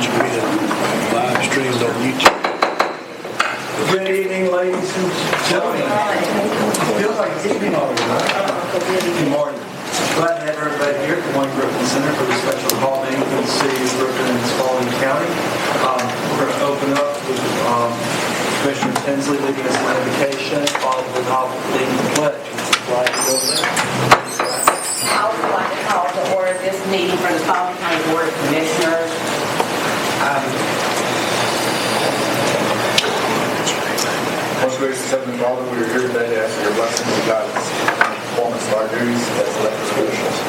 which will be live streamed on YouTube. Good evening, ladies and gentlemen. Feels like it's evening already, right? Good morning. Glad to have everybody here at the Griffin Center for the special call meeting for the city of Griffin and Spalding County. We're going to open up with Commissioner Tinsley leading us in invocation, followed with leading the pledge. Glad to go there. I would like to call to order this meeting for the Spalding County Board of Commissioners. Most gracious Heavenly Father, we are here today to ask for your blessings and guidance in the performance of our duties as elected officials.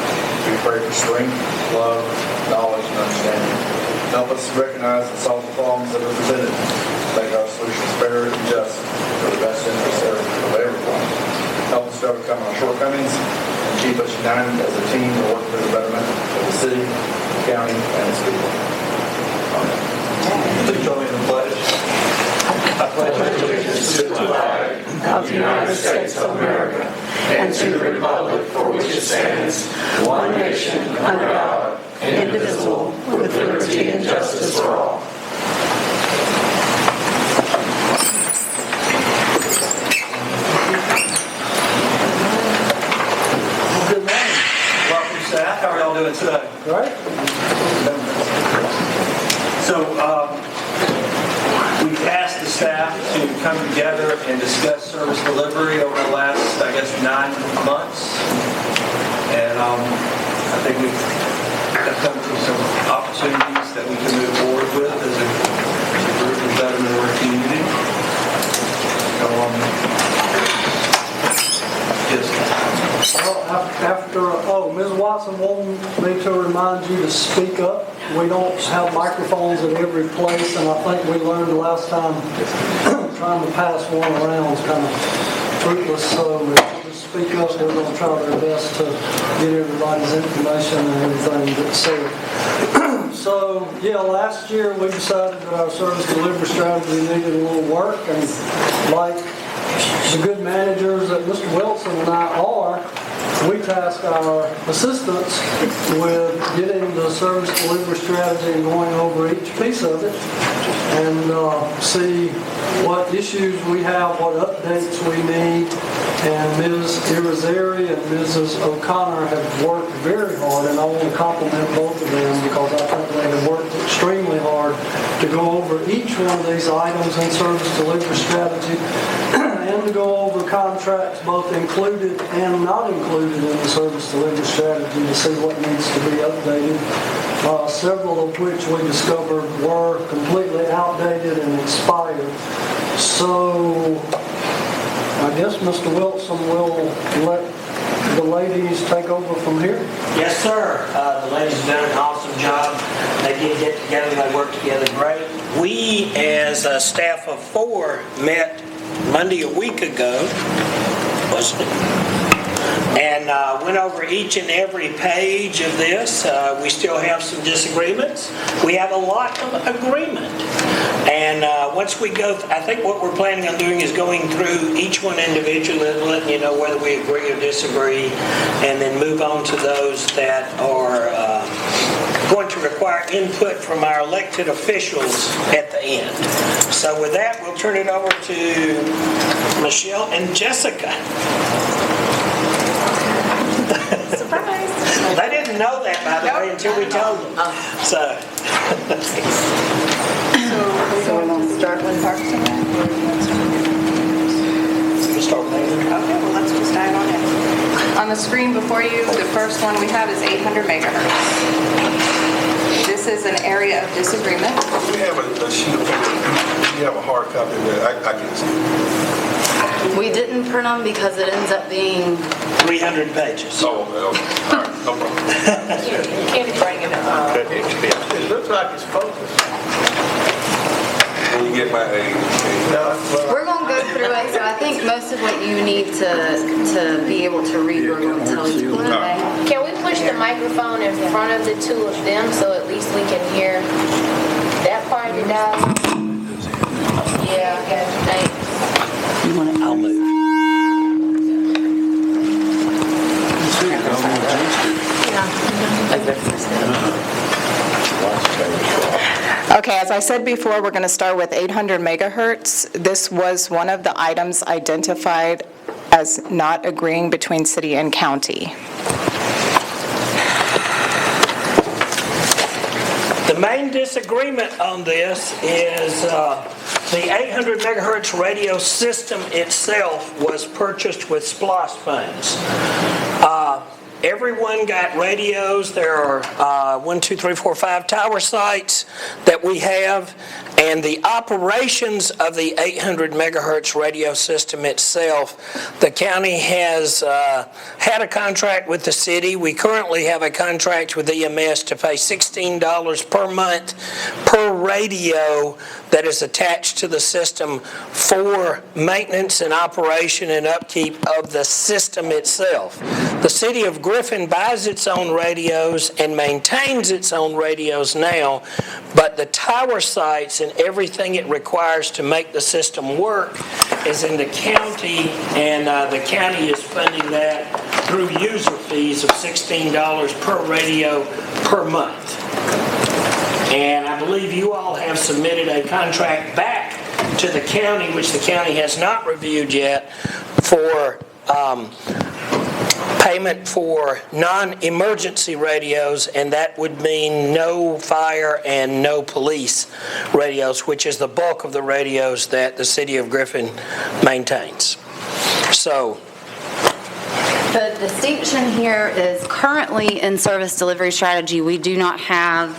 We pray for strength, love, knowledge, and understanding. Help us recognize and solve the problems that are presented. Make our solutions fair and just for the best interest of everyone. Help us to overcome our shortcomings and keep us united as a team to work for the betterment of the city, the county, and its people. Amen. Please join me in the pledge. I pledge allegiance to the flag of the United States of America and to the republic for which it stands, one nation, under God, indivisible, with liberty and justice for all. Good morning. Welcome, staff. How are y'all doing today? Right? So, we've asked the staff to come together and discuss service delivery over the last, 9 months. And I think we've come to some opportunities that we can move forward with as a group of veterans in our community. Well, Ms. Watson wanted me to remind you to speak up. We don't have microphones in every place, and I think we learned the last time trying to pass one around is kind of fruitless. So if you just speak up, we're going to try our best to get everybody's information and everything that's said. So, last year we decided that our service delivery strategy needed a little work, and like the good managers that Mr. Wilson and I are, we task our assistants with getting the service delivery strategy and going over each piece of it and see what issues we have, what updates we need. And Ms. Irizarry and Mrs. O'Connor have worked very hard, and I want to compliment both of them because I think they have worked extremely hard to go over each one of these items in service delivery strategy and to go over contracts both included and not included in the service delivery strategy to see what needs to be updated. Several of which we discovered were completely outdated and expired. So I guess Mr. Wilson will let the ladies take over from here. Yes, sir. The ladies have done an awesome job. They did get together. They worked together great. We, as a staff of 4, met Monday a week ago, wasn't it? And went over each and every page of this. We still have some disagreements. We have a lot of agreement. And once we go, I think what we're planning on doing is going through each one individually and letting you know whether we agree or disagree, and then move on to those that are going to require input from our elected officials at the end. So with that, we'll turn it over to Michelle and Jessica. Surprise! They didn't know that, by the way, until we told them. So we're going to start with Parks and Rec? we'll start with David. Okay, well, let's just dive on in. On the screen before you, the first one we have is 800 megahertz. This is an area of disagreement. We have a sheet of paper. You have a hard copy of that. I can see. We didn't print them because it ends up being 300 pages. Oh, well, all right, no problem. You can't bring it up. It looks like it's focused. When you get my age. we're going to go through it, so I think most of what you need to be able to read, we're going to tell you. Can we push the microphone in front of the two of them so at least we can hear that part of the dialogue? Yeah, okay, thanks. I'll move. Okay, as I said before, we're going to start with 800 megahertz. This was one of the items identified as not agreeing between city and county. The main disagreement on this is the 800 megahertz radio system itself was purchased with SPLOST funds. Everyone got radios. There are 1, 2, 3, 4, 5 tower sites that we have, and the operations of the 800 megahertz radio system itself, the county has had a contract with the city. We currently have a contract with EMS to pay $16 per month per radio that is attached to the system for maintenance and operation and upkeep of the system itself. The city of Griffin buys its own radios and maintains its own radios now, but the tower sites and everything it requires to make the system work is in the county, and the county is funding that through user fees of $16 per radio per month. And I believe you all have submitted a contract back to the county, which the county has not reviewed yet, for payment for non-emergency radios, and that would mean no fire and no police radios, which is the bulk of the radios that the city of Griffin maintains. So, the distinction here is currently in service delivery strategy, we do not have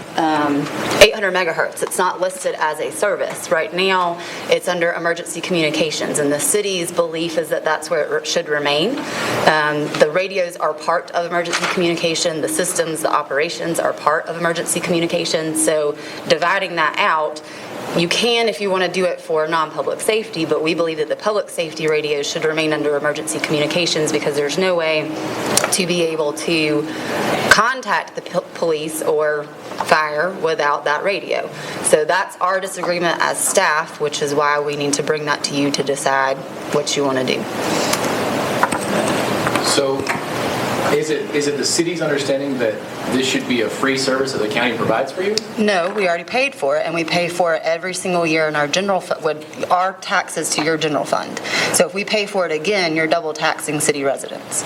800 megahertz. It's not listed as a service. Right now, it's under emergency communications, and the city's belief is that that's where it should remain. The radios are part of emergency communication. The systems, the operations are part of emergency communication. So dividing that out, you can if you want to do it for non-public safety, but we believe that the public safety radios should remain under emergency communications because there's no way to be able to contact the police or fire without that radio. So that's our disagreement as staff, which is why we need to bring that to you to decide what you want to do. So is it the city's understanding that this should be a free service that the county provides for you? No, we already paid for it, and we pay for it every single year in our general our taxes to your general fund. So if we pay for it again, you're double taxing city residents.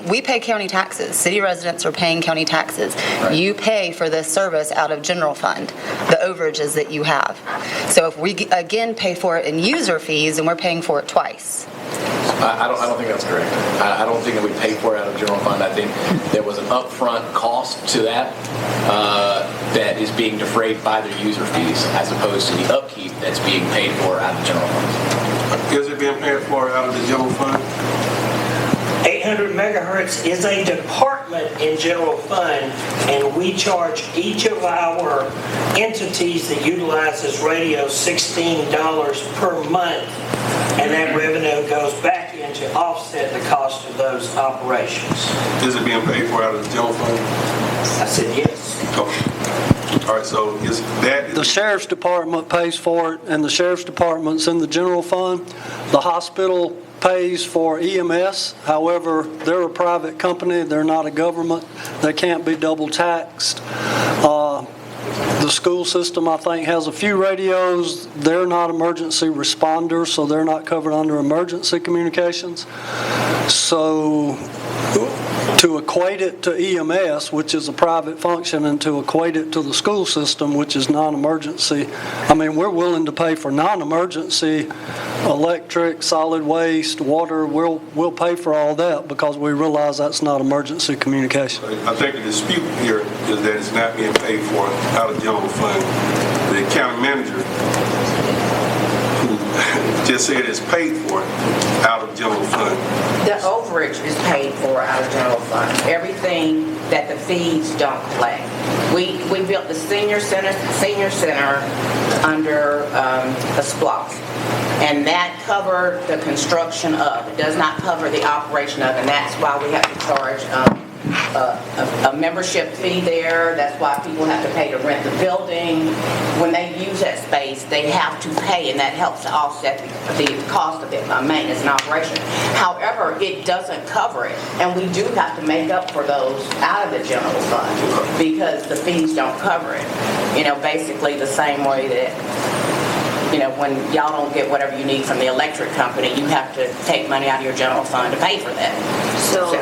We pay county taxes. City residents are paying county taxes. Right. You pay for this service out of general fund, the overages that you have. So if we again pay for it in user fees, and we're paying for it twice. I don't think that's correct. I don't think that we pay for it out of general fund. I think there was an upfront cost to that that is being defrayed by their user fees as opposed to the upkeep that's being paid for out of general funds. Is it being paid for out of the general fund? 800 megahertz is a department in general fund, and we charge each of our entities that utilizes radio $16 per month, and that revenue goes back in to offset the cost of those operations. Is it being paid for out of the general fund? I said yes. Okay. All right, so the sheriff's department pays for it, and the sheriff's department's in the general fund. The hospital pays for EMS. However, they're a private company. They're not a government. They can't be double taxed. The school system, I think, has a few radios. They're not emergency responders, so they're not covered under emergency communications. So to equate it to EMS, which is a private function, and to equate it to the school system, which is non-emergency, I mean, we're willing to pay for non-emergency electric, solid waste, water. We'll pay for all that because we realize that's not emergency communication. I think the dispute here is that it's not being paid for out of general fund. The county manager, who just said it's paid for out of general fund. The overage is paid for out of general fund. Everything that the fees don't collect. We built the senior center under a SPLOST. And that covered the construction of. It does not cover the operation of, and that's why we have to charge a membership fee there. That's why people have to pay to rent the building. When they use that space, they have to pay, and that helps to offset the cost of the maintenance and operation. However, it doesn't cover it, and we do have to make up for those out of the general fund because the fees don't cover it. basically the same way that, when y'all don't get whatever you need from the electric company, you have to take money out of your general fund to pay for that. So the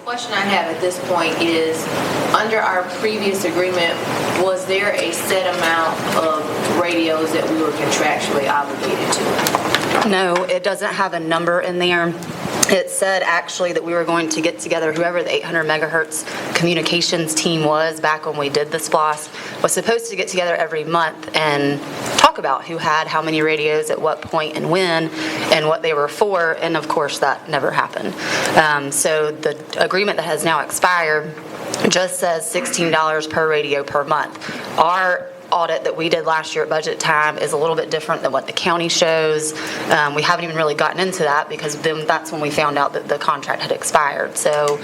question I have at this point is, under our previous agreement, was there a set amount of radios that we were contractually obligated to? No, it doesn't have a number in there. It said actually that we were going to get together, whoever the 800 megahertz communications team was back when we did the SPLOS, was supposed to get together every month and talk about who had how many radios at what point and when and what they were for, and of course that never happened. So the agreement that has now expired just says $16 per radio per month. Our audit that we did last year at budget time is a little bit different than what the county shows. We haven't even really gotten into that because then that's when we found out that the contract had expired. So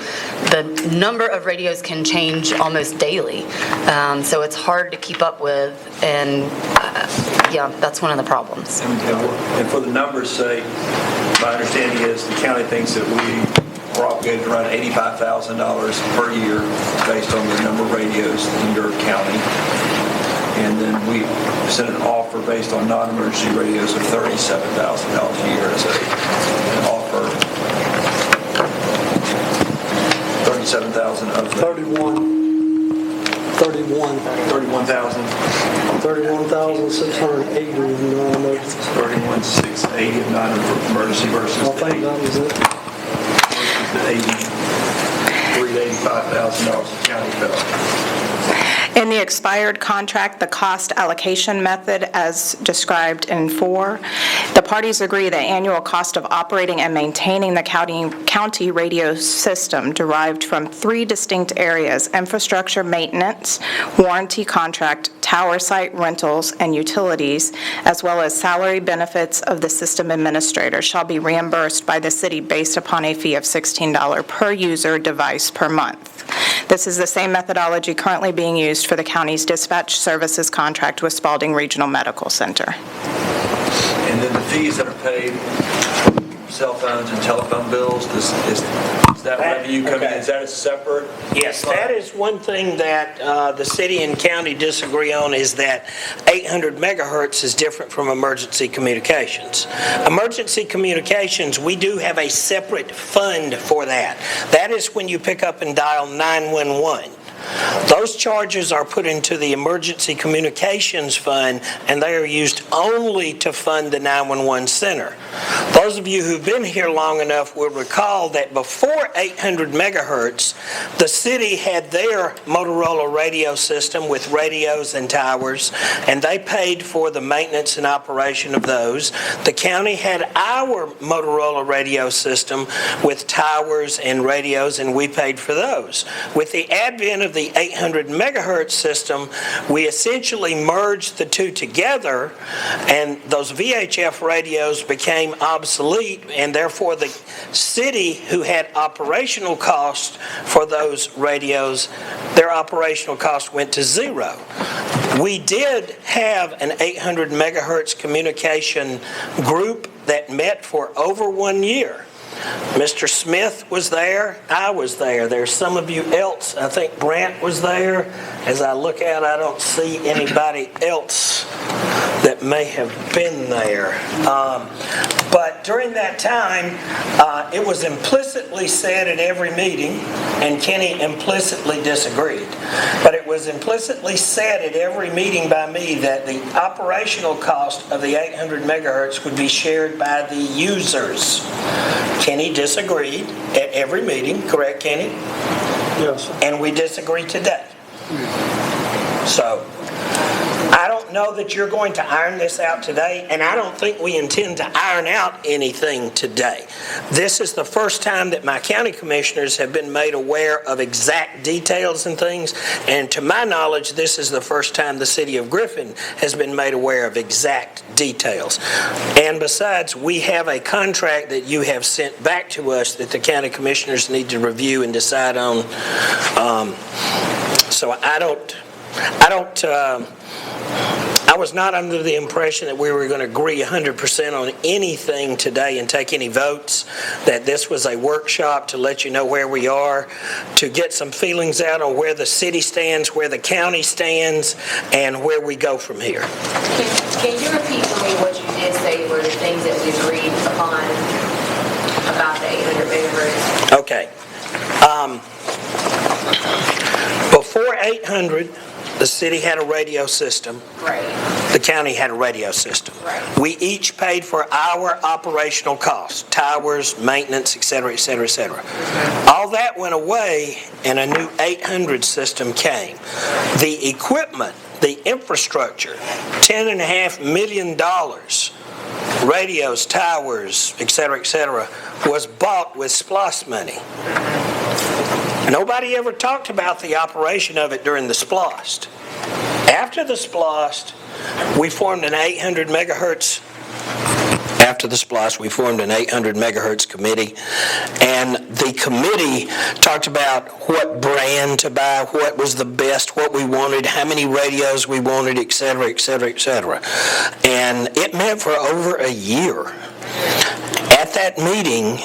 the number of radios can change almost daily. So it's hard to keep up with, and yeah, that's one of the problems. And for the numbers' sake, my understanding is the county thinks that we are obligated to run $85,000 per year based on the number of radios in your county. And then we sent an offer based on non-emergency radios of $37,000 a year as an offer. 37,000 of the 31,680 in non-emergency. 31,680 of non-emergency versus I think that was it. the $85,000 the county felt. In the expired contract, the cost allocation method as described in 4, the parties agree the annual cost of operating and maintaining the county radio system derived from 3 distinct areas: infrastructure maintenance, warranty contract, tower site rentals, and utilities, as well as salary benefits of the system administrator, shall be reimbursed by the city based upon a fee of $16 per user device per month. This is the same methodology currently being used for the county's dispatch services contract with Spalding Regional Medical Center. And then the fees that are paid for cell phones and telephone bills, is that revenue coming in? Is that a separate? Yes, that is one thing that the city and county disagree on, is that 800 megahertz is different from emergency communications. Emergency communications, we do have a separate fund for that. That is when you pick up and dial 911. Those charges are put into the Emergency Communications Fund, and they are used only to fund the 911 center. Those of you who've been here long enough will recall that before 800 megahertz, the city had their Motorola radio system with radios and towers, and they paid for the maintenance and operation of those. The county had our Motorola radio system with towers and radios, and we paid for those. With the advent of the 800 megahertz system, we essentially merged the two together, and those VHF radios became obsolete, and therefore the city, who had operational costs for those radios, their operational cost went to zero. We did have an 800 megahertz communication group that met for over 1 year. Mr. Smith was there. I was there. There's some of you else. I think Brant was there. As I look out, I don't see anybody else that may have been there. But during that time, it was implicitly said at every meeting, and Kenny implicitly disagreed, but it was implicitly said at every meeting by me that the operational cost of the 800 megahertz would be shared by the users. Kenny disagreed at every meeting, correct, Kenny? Yes. And we disagree today. So, I don't know that you're going to iron this out today, and I don't think we intend to iron out anything today. This is the first time that my county commissioners have been made aware of exact details and things, and to my knowledge, this is the first time the city of Griffin has been made aware of exact details. And besides, we have a contract that you have sent back to us that the county commissioners need to review and decide on. So I don't I was not under the impression that we were going to agree 100% on anything today and take any votes, that this was a workshop to let you know where we are, to get some feelings out on where the city stands, where the county stands, and where we go from here. Can you repeat for me what you did say were the things that we agreed upon about the 800 megahertz? Okay. Before 800, the city had a radio system. Right. The county had a radio system. Right. We each paid for our operational costs, towers, maintenance, et cetera, et cetera, et cetera. All that went away and a new 800 system came. The equipment, the infrastructure, $10.5 million, radios, towers, et cetera, was bought with SPLOST money. Nobody ever talked about the operation of it during the SPLOST. After the SPLOST, we formed an 800 megahertz. After the SPLOST, we formed an 800 megahertz committee, and the committee talked about what brand to buy, what was the best, what we wanted, how many radios we wanted, et cetera, et cetera, et cetera. And it met for over a year. At that meeting,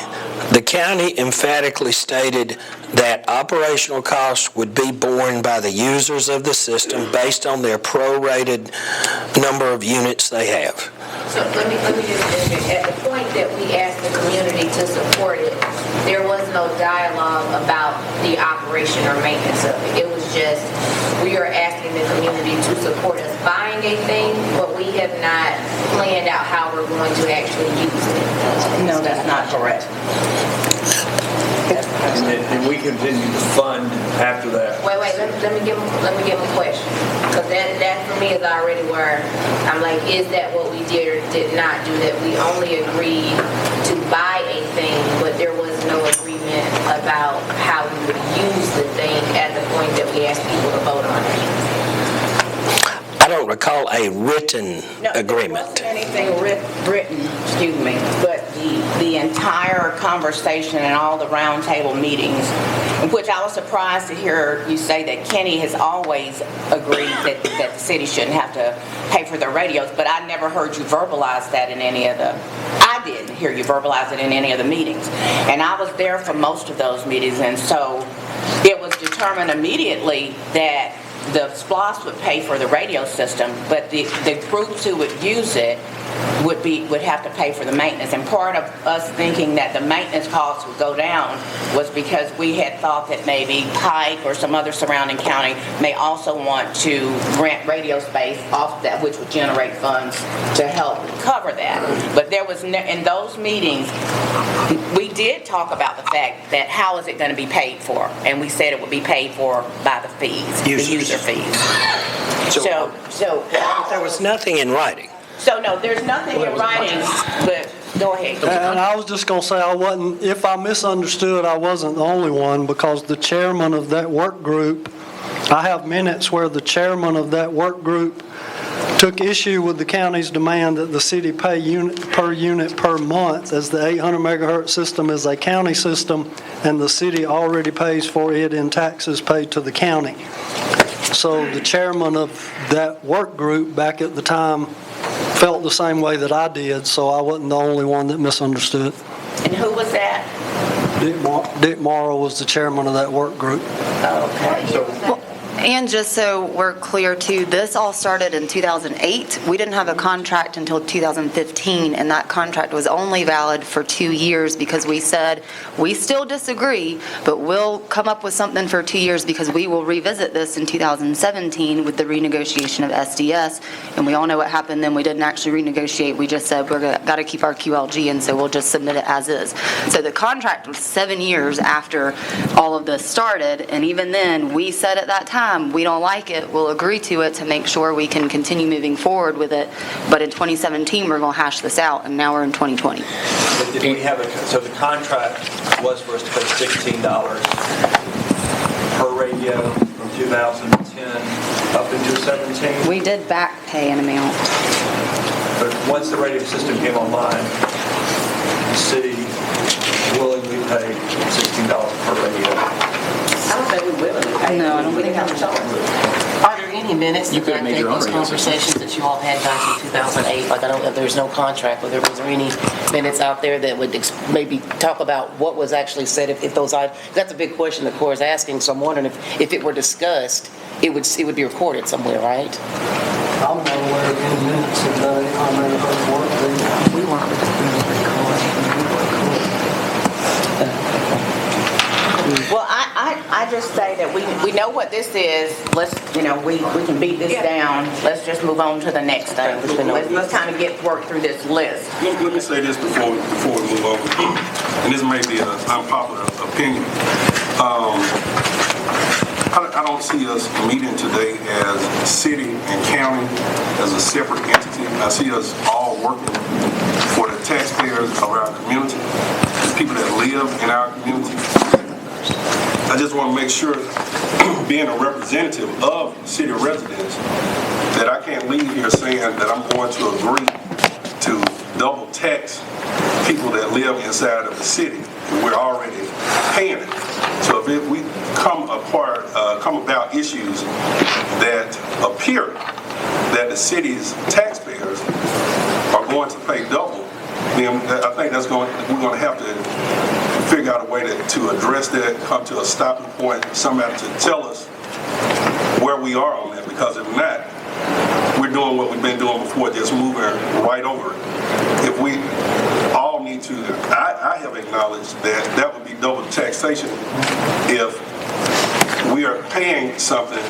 the county emphatically stated that operational costs would be borne by the users of the system based on their prorated number of units they have. So let me just mention, at the point that we asked the community to support it, there was no dialogue about the operation or maintenance of it. It was just, we are asking the community to support us buying a thing, but we have not planned out how we're going to actually use it. No, that's not correct. And we continue to fund after that. Wait, let me give him a question. Because that for me is already where I'm like, is that what we did or did not do? That we only agreed to buy a thing, but there was no agreement about how we would use the thing at the point that we asked people to vote on it. I don't recall a written agreement. There wasn't anything written, excuse me, but the entire conversation and all the roundtable meetings, in which I was surprised to hear you say that Kenny has always agreed that the city shouldn't have to pay for their radios, but I never heard you verbalize that in any of the, I didn't hear you verbalize it in any of the meetings. And I was there for most of those meetings, and so it was determined immediately that the SPLOST would pay for the radio system, but the groups who would use it would have to pay for the maintenance. And part of us thinking that the maintenance costs would go down was because we had thought that maybe Pike or some other surrounding county may also want to rent radio space off that, which would generate funds to help cover that. But there was, in those meetings, we did talk about the fact that how is it going to be paid for? And we said it would be paid for by the fees, the user fees. So there was nothing in writing. So no, there's nothing in writing, but go ahead. And I was just going to say, I wasn't, if I misunderstood, I wasn't the only one, because the chairman of that work group, I have minutes where the chairman of that work group took issue with the county's demand that the city pay unit per month, as the 800 megahertz system is a county system, and the city already pays for it in taxes paid to the county. So the chairman of that work group back at the time felt the same way that I did, so I wasn't the only one that misunderstood. And who was that? Dick Morrow was the chairman of that work group. Okay. And just so we're clear too, this all started in 2008. We didn't have a contract until 2015, and that contract was only valid for 2 years because we said, we still disagree, but we'll come up with something for 2 years because we will revisit this in 2017 with the renegotiation of SDS. And we all know what happened then. We didn't actually renegotiate. We just said, got to keep our QLG, and so we'll just submit it as is. So the contract was 7 years after all of this started, and even then, we said at that time, we don't like it, we'll agree to it to make sure we can continue moving forward with it. But in 2017, we're going to hash this out, and now we're in 2020. But did we have so the contract was for us to pay $16 per radio from 2010 up into 17? We did back pay an amount. But once the radio system came online, the city willingly paid $16 per radio. I don't think we will. No, I don't think Are there any any minutes? You could have made your own Those radio station. conversations that you all had back in 2008, like I don't, there's no contract, was there any minutes out there that would maybe talk about what was actually said if those items, that's a big question the Corps is asking, so I'm wondering if it were discussed, it would be recorded somewhere, right? I'm not aware of any minutes of that 800 megahertz work. We weren't Well, I just say that we know what this is. Let's, we can beat this down. Let's just move on to the next thing. Let's kind of work through this list. Let me say this before we move on, and this may be an unpopular opinion. I don't see us meeting today as city and county as a separate entity. I see us all working for the taxpayers of our community, the people that live in our community. I just want to make sure, being a representative of city residents, that I can't leave here saying that I'm going to agree to double tax people that live inside of the city. We're already paying it. So if we come about issues that appear that the city's taxpayers are going to pay double, then I think we're going to have to figure out a way to address that, come to a stopping point, somebody to tell us where we are on that, because if not, we're doing what we've been doing before, just moving right over it. If we all need to, I have acknowledged that would be double taxation if we are paying something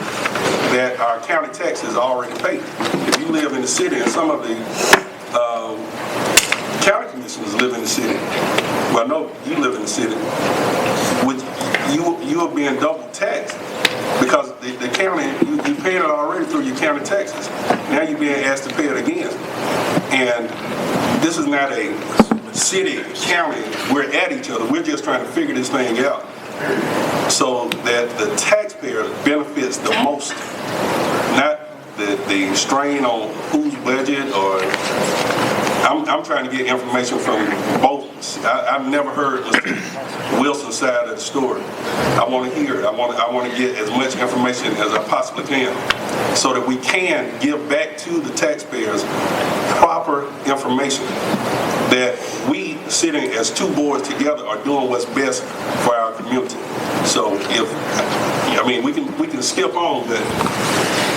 that our county taxes already paid. If you live in the city, and some of the county commissioners live in the city, well, no, you live in the city, you are being double taxed because the county, you paid it already through your county taxes. Now you're being asked to pay it again. And this is not a city, county, we're at each other. We're just trying to figure this thing out so that the taxpayer benefits the most, not the strain on whose budget or... I'm trying to get information from both. I've never heard Mr. Wilson's side of the story. I want to hear it. I want to get as much information as I possibly can so that we can give back to the taxpayers proper information that we, sitting as two boards together, are doing what's best for our community. So we can skip on that.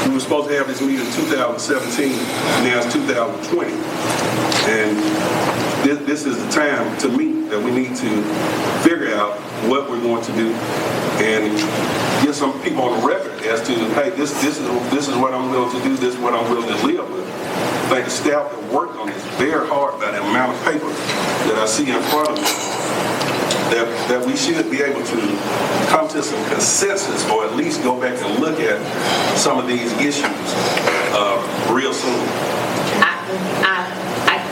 We were supposed to have this meeting in 2017, now it's 2020. And this is the time, to me, that we need to figure out what we're going to do and get some people on the record as to, hey, this is what I'm willing to do, this is what I'm willing to live with. I think the staff that worked on this very hard by the amount of paper that I see in front of me, that we should be able to come to some consensus or at least go back and look at some of these issues real soon.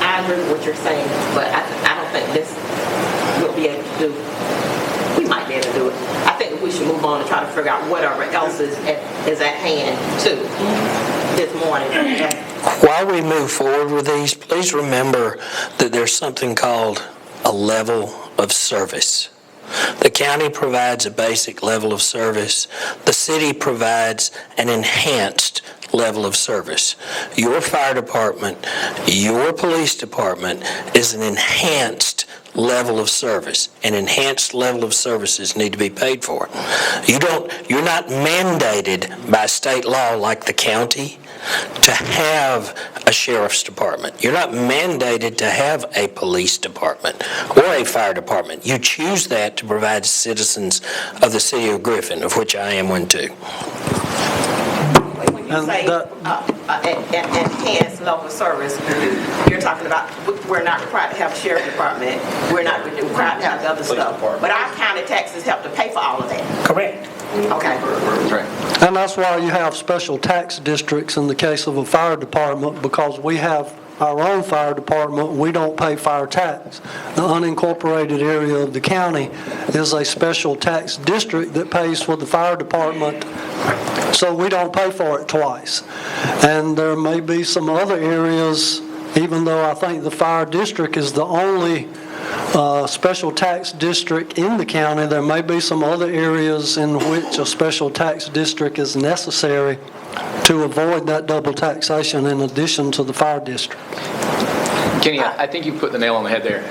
I agree with what you're saying, but I don't think this we'll be able to do. We might be able to do it. I think we should move on and try to figure out whatever else is at hand too this morning. While we move forward with these, please remember that there's something called a level of service. The county provides a basic level of service. The city provides an enhanced level of service. Your fire department, your police department is an enhanced level of service. An enhanced level of services need to be paid for. You're not mandated by state law like the county to have a sheriff's department. You're not mandated to have a police department or a fire department. You choose that to provide citizens of the city of Griffin, of which I am one too. When you say enhanced level of service, you're talking about we're not required to have a sheriff department, we're not required to have the other stuff, but our county taxes help to pay for all of that. Correct. Okay. And that's why you have special tax districts in the case of a fire department, because we have our own fire department, we don't pay fire tax. The unincorporated area of the county is a special tax district that pays for the fire department, so we don't pay for it twice. And there may be some other areas, even though I think the fire district is the only special tax district in the county, there may be some other areas in which a special tax district is necessary to avoid that double taxation in addition to the fire district. Kenny, I think you put the nail on the head there.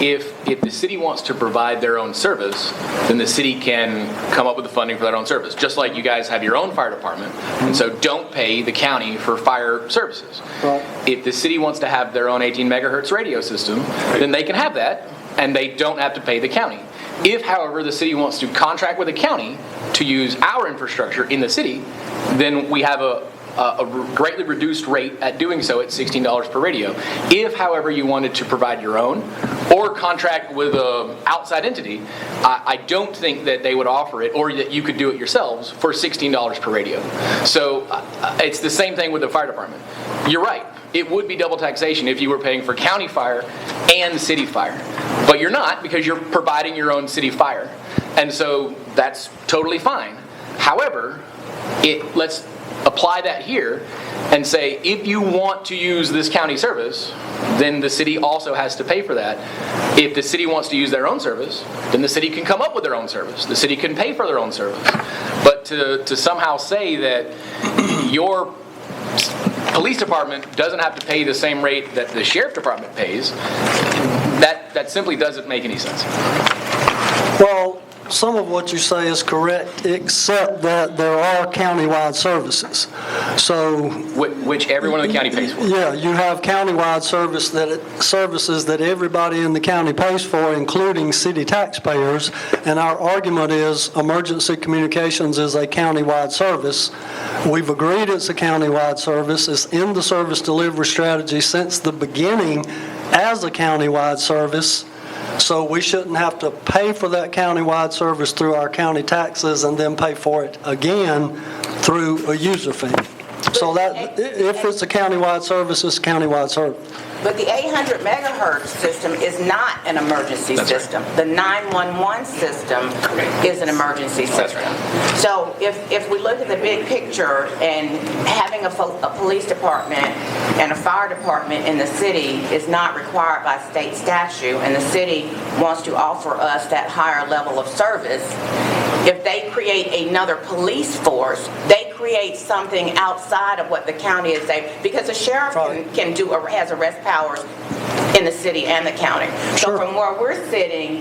If the city wants to provide their own service, then the city can come up with the funding for their own service, just like you guys have your own fire department, and so don't pay the county for fire services. Right. If the city wants to have their own 18 megahertz radio system, then they can have that, and they don't have to pay the county. If, however, the city wants to contract with the county to use our infrastructure in the city, then we have a greatly reduced rate at doing so at $16 per radio. If, however, you wanted to provide your own or contract with an outside entity, I don't think that they would offer it, or that you could do it yourselves, for $16 per radio. So it's the same thing with the fire department. You're right. It would be double taxation if you were paying for county fire and city fire. But you're not, because you're providing your own city fire. And so that's totally fine. However, let's apply that here and say, if you want to use this county service, then the city also has to pay for that. If the city wants to use their own service, then the city can come up with their own service. The city can pay for their own service. But to somehow say that your police department doesn't have to pay the same rate that the sheriff department pays, that simply doesn't make any sense. Well, some of what you say is correct, except that there are countywide services. So, which everyone in the county pays for. Yeah, you have countywide services that everybody in the county pays for, including city taxpayers. And our argument is emergency communications is a countywide service. We've agreed it's a countywide service. It's in the service delivery strategy since the beginning as a countywide service. So we shouldn't have to pay for that countywide service through our county taxes and then pay for it again through a user fee. So that, if it's a countywide service, it's a countywide service. But the 800 megahertz system is not an emergency system. Right. The 911 system is an emergency system. Right. So if we look at the big picture, and having a police department and a fire department in the city is not required by state statute, and the city wants to offer us that higher level of service, if they create another police force, they create something outside of what the county is saying, because the sheriff has arrest powers in the city and the county. So from where we're sitting,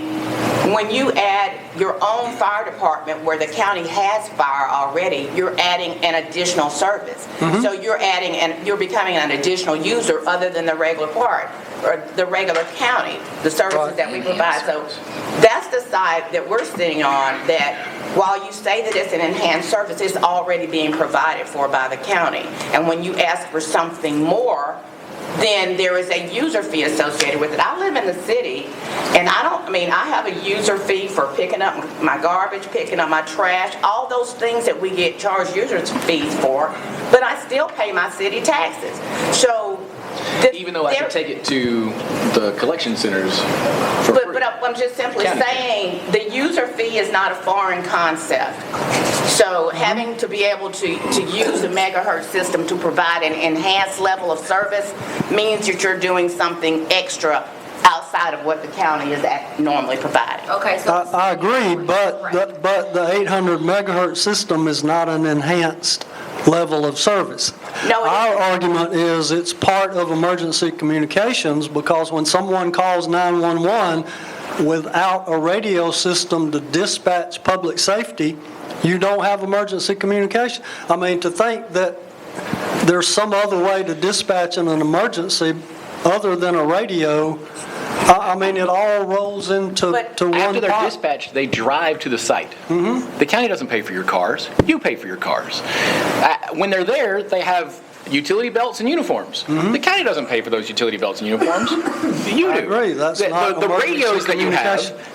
when you add your own fire department where the county has fire already, you're adding an additional service. Mm-hmm. So you're becoming an additional user other than the regular part, or the regular county, the services that we provide. So that's the side that we're sitting on, that while you say that it's an enhanced service, it's already being provided for by the county. And when you ask for something more, then there is a user fee associated with it. I live in the city, and I have a user fee for picking up my garbage, picking up my trash, all those things that we get charged user fees for, but I still pay my city taxes. So even though I could take it to the collection centers for free. But I'm just simply saying the user fee is not a foreign concept. So having to be able to use the megahertz system to provide an enhanced level of service means that you're doing something extra outside of what the county is normally providing. Okay, so I agree, but the 800 megahertz system is not an enhanced level of service. No, our argument is it's part of emergency communications, because when someone calls 911 without a radio system to dispatch public safety, you don't have emergency communication. I mean, to think that there's some other way to dispatch in an emergency other than a radio, I mean, it all rolls into one After they're pot. dispatched, they drive to the site. Mm-hmm. The county doesn't pay for your cars. You pay for your cars. When they're there, they have utility belts and uniforms. Mm-hmm. The county doesn't pay for those utility belts and uniforms. You do. I agree. That's not the radios that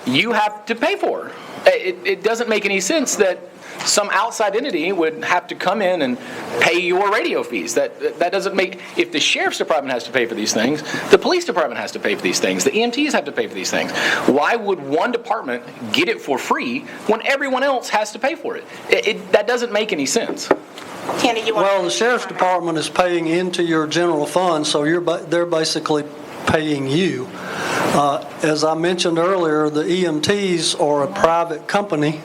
you have to pay for. It doesn't make any sense that some outside entity would have to come in and pay your radio fees. That doesn't make. If the sheriff's department has to pay for these things, the police department has to pay for these things, the EMTs have to pay for these things. Why would one department get it for free when everyone else has to pay for it? That doesn't make any sense. Kenny, well, the sheriff's department is paying into your general fund, so they're basically paying you. As I mentioned earlier, the EMTs are a private company,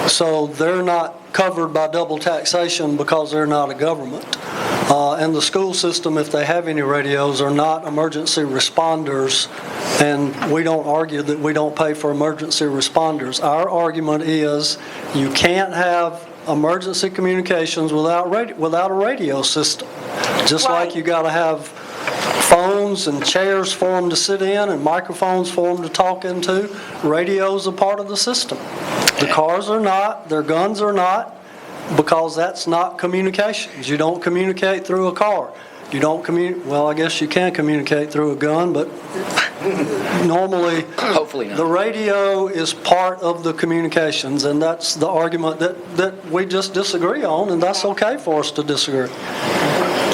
so they're not covered by double taxation because they're not a government. And the school system, if they have any radios, are not emergency responders, and we don't argue that we don't pay for emergency responders. Our argument is you can't have emergency communications without a radio system. Just like you got to have phones and chairs for them to sit in and microphones for them to talk into. Radio's a part of the system. The cars are not, their guns are not, because that's not communications. You don't communicate through a car. You don't well, I guess you can communicate through a gun, but normally Hopefully not. the radio is part of the communications, and that's the argument that we just disagree on, and that's okay for us to disagree.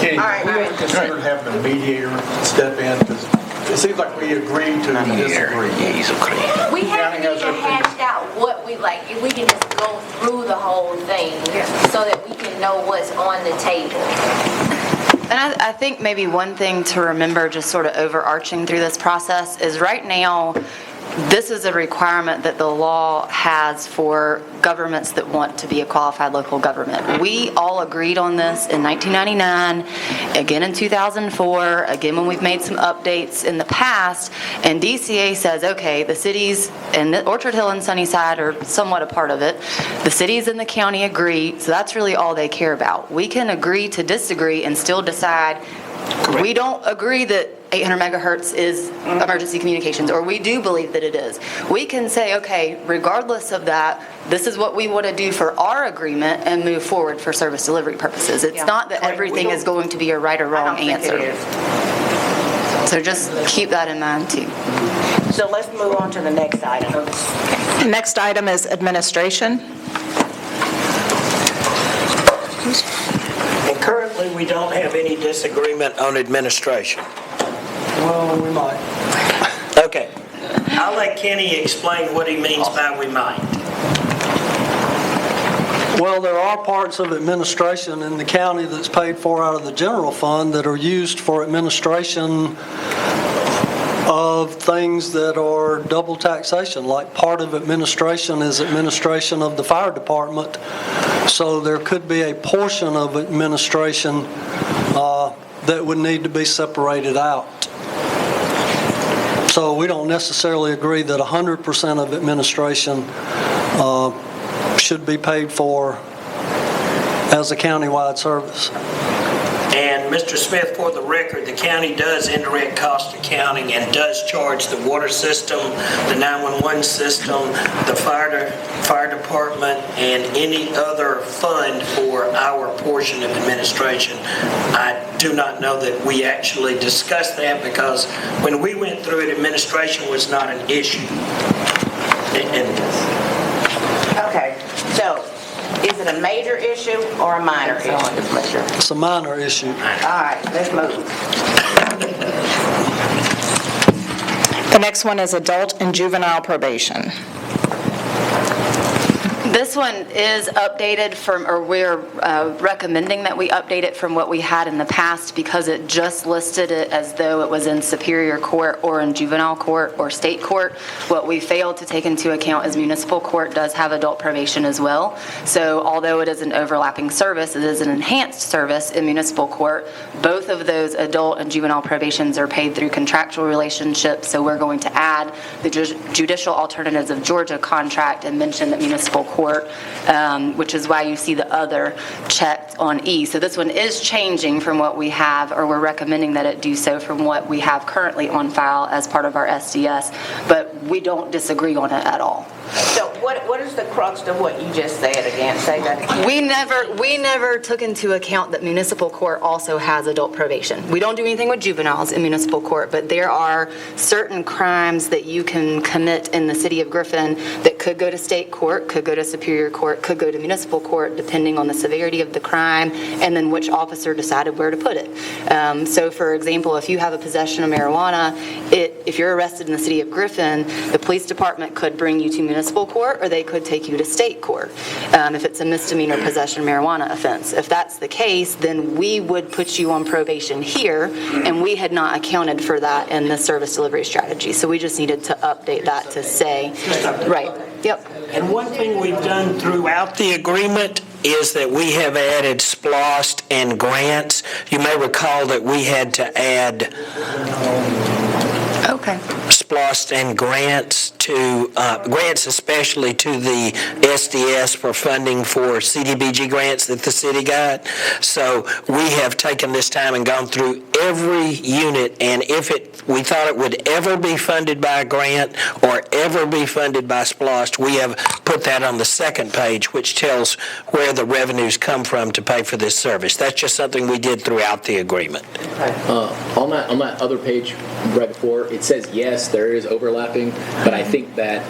Kenny, we ever considered having a mediator step in? Because it seems like we agreed to disagree. We haven't even hashed out what we like, if we can just go through the whole thing so that we can know what's on the table. And I think maybe one thing to remember, just sort of overarching through this process, is right now, this is a requirement that the law has for governments that want to be a qualified local government. We all agreed on this in 1999, again in 2004, again when we've made some updates in the past, and DCA says, okay, the cities, and Orchard Hill and Sunnyside are somewhat a part of it, the cities and the county agree, so that's really all they care about. We can agree to disagree and still decide, we don't agree that 800 megahertz is emergency communications, or we do believe that it is. We can say, okay, regardless of that, this is what we want to do for our agreement and move forward for service delivery purposes. It's not that everything is going to be a right or wrong answer. So just keep that in mind too. So let's move on to the next item. The next item is administration. And currently, we don't have any disagreement on administration. Well, we might. Okay. I'll let Kenny explain what he means by we might. Well, there are parts of administration in the county that's paid for out of the general fund that are used for administration of things that are double taxation. Like part of administration is administration of the fire department. So there could be a portion of administration that would need to be separated out. So we don't necessarily agree that 100% of administration should be paid for as a countywide service. And Mr. Smith, for the record, the county does indirect cost accounting and does charge the water system, the 911 system, the fire department, and any other fund for our portion of administration. I do not know that we actually discussed that because when we went through it, administration was not an issue. Okay, so is it a major issue or a minor issue? It's a minor issue. All right, let's move. The next one is adult and juvenile probation. This one is updated from, or we're recommending that we update it from what we had in the past because it just listed it as though it was in Superior Court or in juvenile court or state court. What we failed to take into account is municipal court does have adult probation as well. So although it is an overlapping service, it is an enhanced service in municipal court. Both of those adult and juvenile probations are paid through contractual relationships. So we're going to add the Judicial Alternatives of Georgia contract and mention that municipal court, which is why you see the other checked on E. So this one is changing from what we have, or we're recommending that it do so from what we have currently on file as part of our SDS, but we don't disagree on it at all. So what is the crux of what you just said again? Say that again. We never took into account that municipal court also has adult probation. We don't do anything with juveniles in municipal court, but there are certain crimes that you can commit in the city of Griffin that could go to state court, could go to Superior Court, could go to municipal court, depending on the severity of the crime and then which officer decided where to put it. So for example, if you have a possession of marijuana, if you're arrested in the city of Griffin, the police department could bring you to municipal court or they could take you to state court if it's a misdemeanor possession of marijuana offense. If that's the case, then we would put you on probation here, and we had not accounted for that in the service delivery strategy. So we just needed to update that to say, right, yep. And one thing we've done throughout the agreement is that we have added SPLOST and grants. You may recall that we had to add Okay. SPLOST and grants to, grants especially to the SDS for funding for CDBG grants that the city got. So we have taken this time and gone through every unit, and if we thought it would ever be funded by a grant or ever be funded by SPLOST, we have put that on the second page, which tells where the revenues come from to pay for this service. That's just something we did throughout the agreement. On that other page right before, it says, yes, there is overlapping, but I think that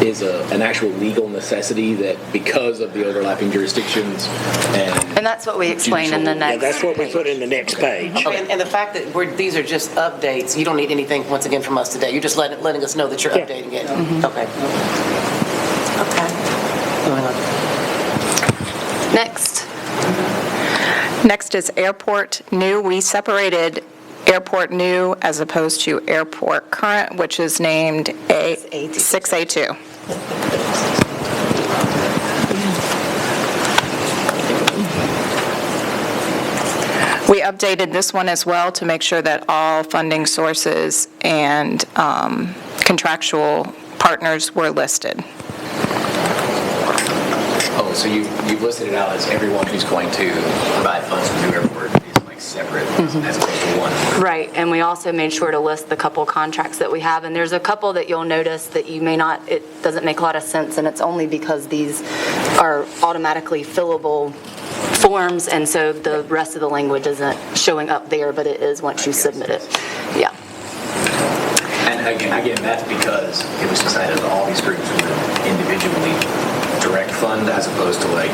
is an actual legal necessity that because of the overlapping jurisdictions And that's what we explain in the Yeah, next. that's what we put in the next page. And the fact that these are just updates, you don't need anything, once again, from us today. You're just letting us know that you're updating it. Okay. Okay. Moving on. Next. Next is airport new. We separated airport new as opposed to airport current, which is named 6A2. We updated this one as well to make sure that all funding sources and contractual partners were listed. Oh, so you've listed it out as everyone who's going to provide funds for the new airport is like separate as opposed to one. Right, and we also made sure to list the couple contracts that we have, and there's a couple that you'll notice that you may not, it doesn't make a lot of sense, and it's only because these are automatically fillable forms, and so the rest of the language isn't showing up there, but it is once you submit it. Yeah. And again, that's because it was decided that all these groups would individually direct fund as opposed to like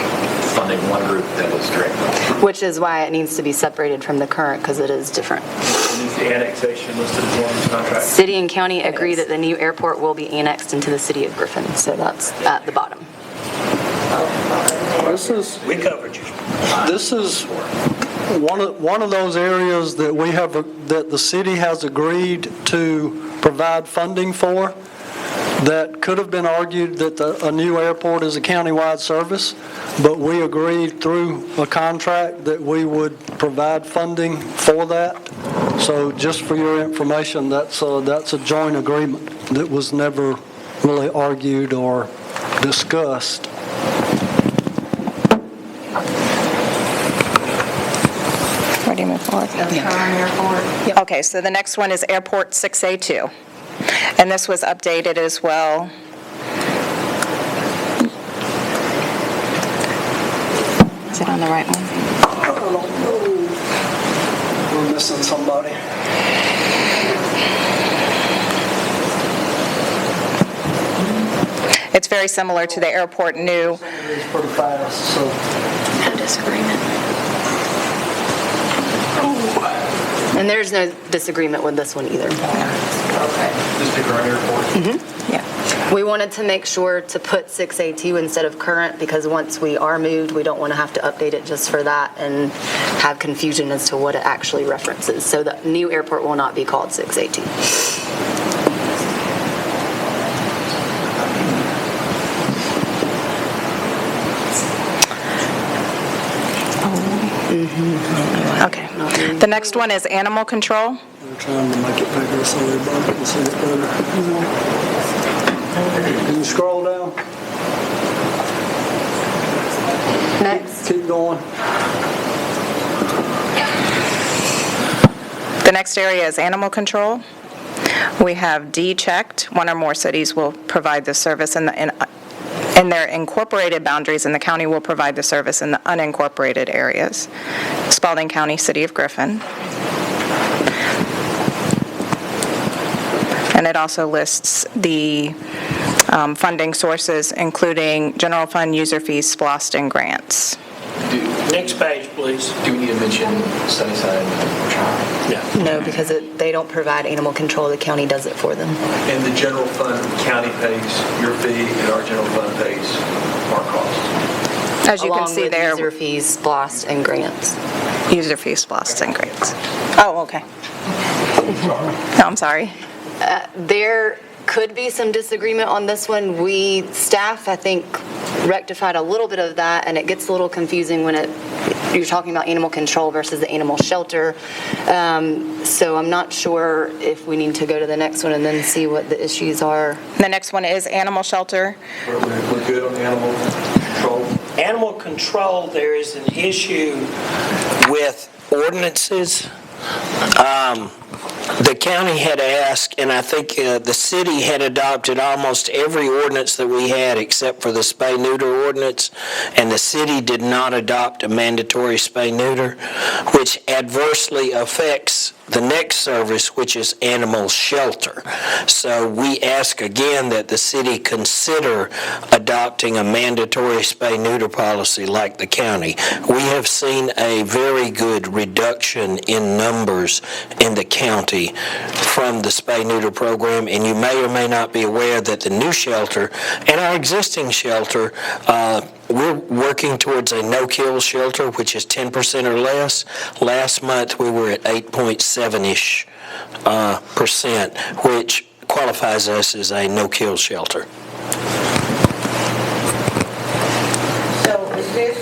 funding one group that was direct fund. Which is why it needs to be separated from the current, because it is different. Is the annexation listed as one of the contracts? City and county agree that the new airport will be annexed into the city of Griffin, so that's at the bottom. We covered you. This is one of those areas that that the city has agreed to provide funding for, that could have been argued that a new airport is a countywide service, but we agreed through a contract that we would provide funding for that. So just for your information, that's a joint agreement that was never really argued or discussed. Ready to move forward? Okay, so the next one is Airport 6A2. And this was updated as well. Is it on the right one? I don't know. We're missing somebody. It's very similar to the airport new. It's pretty fast, so. No disagreement. And there's no disagreement with this one either. Just the current airport? Yeah. We wanted to make sure to put 6A2 instead of current, because once we are moved, we don't want to have to update it just for that and have confusion as to what it actually references. So the new airport will not be called 6A2. Okay. The next one is animal control. We're trying to make it bigger so everybody can see it better. Can you scroll down? Next. Keep going. The next area is animal control. We have D checked. One or more cities will provide this service in their incorporated boundaries, and the county will provide the service in the unincorporated areas. Spalding County, City of Griffin. And it also lists the funding sources, including general fund, user fees, SPLOST, and grants. Next page, please. Do we need to mention Sunnyside and Orchard? Yeah. No, because they don't provide animal control. The county does it for them. And the general fund, county pays your fee, and our general fund pays our cost. As you can see there, Along with user fees, SPLOST, and grants. user fees, SPLOST, and grants. Oh, okay. No, I'm sorry. could be some disagreement on this one. Staff, I think, rectified a little bit of that, and it gets a little confusing when you're talking about animal control versus the animal shelter. So I'm not sure if we need to go to the next one and then see what the issues are. The next one is animal shelter. We're good on the animal control. Animal control, there is an issue with ordinances. The county had asked, and I think the city had adopted almost every ordinance that we had except for the spay-neuter ordinance, and the city did not adopt a mandatory spay-neuter, which adversely affects the next service, which is animal shelter. So we ask again that the city consider adopting a mandatory spay-neuter policy like the county. We have seen a very good reduction in numbers in the county from the spay-neuter program, and you may or may not be aware that the new shelter and our existing shelter, we're working towards a no-kill shelter, which is 10% or less. Last month, we were at 8.7-ish %, which qualifies us as a no-kill shelter. So is this,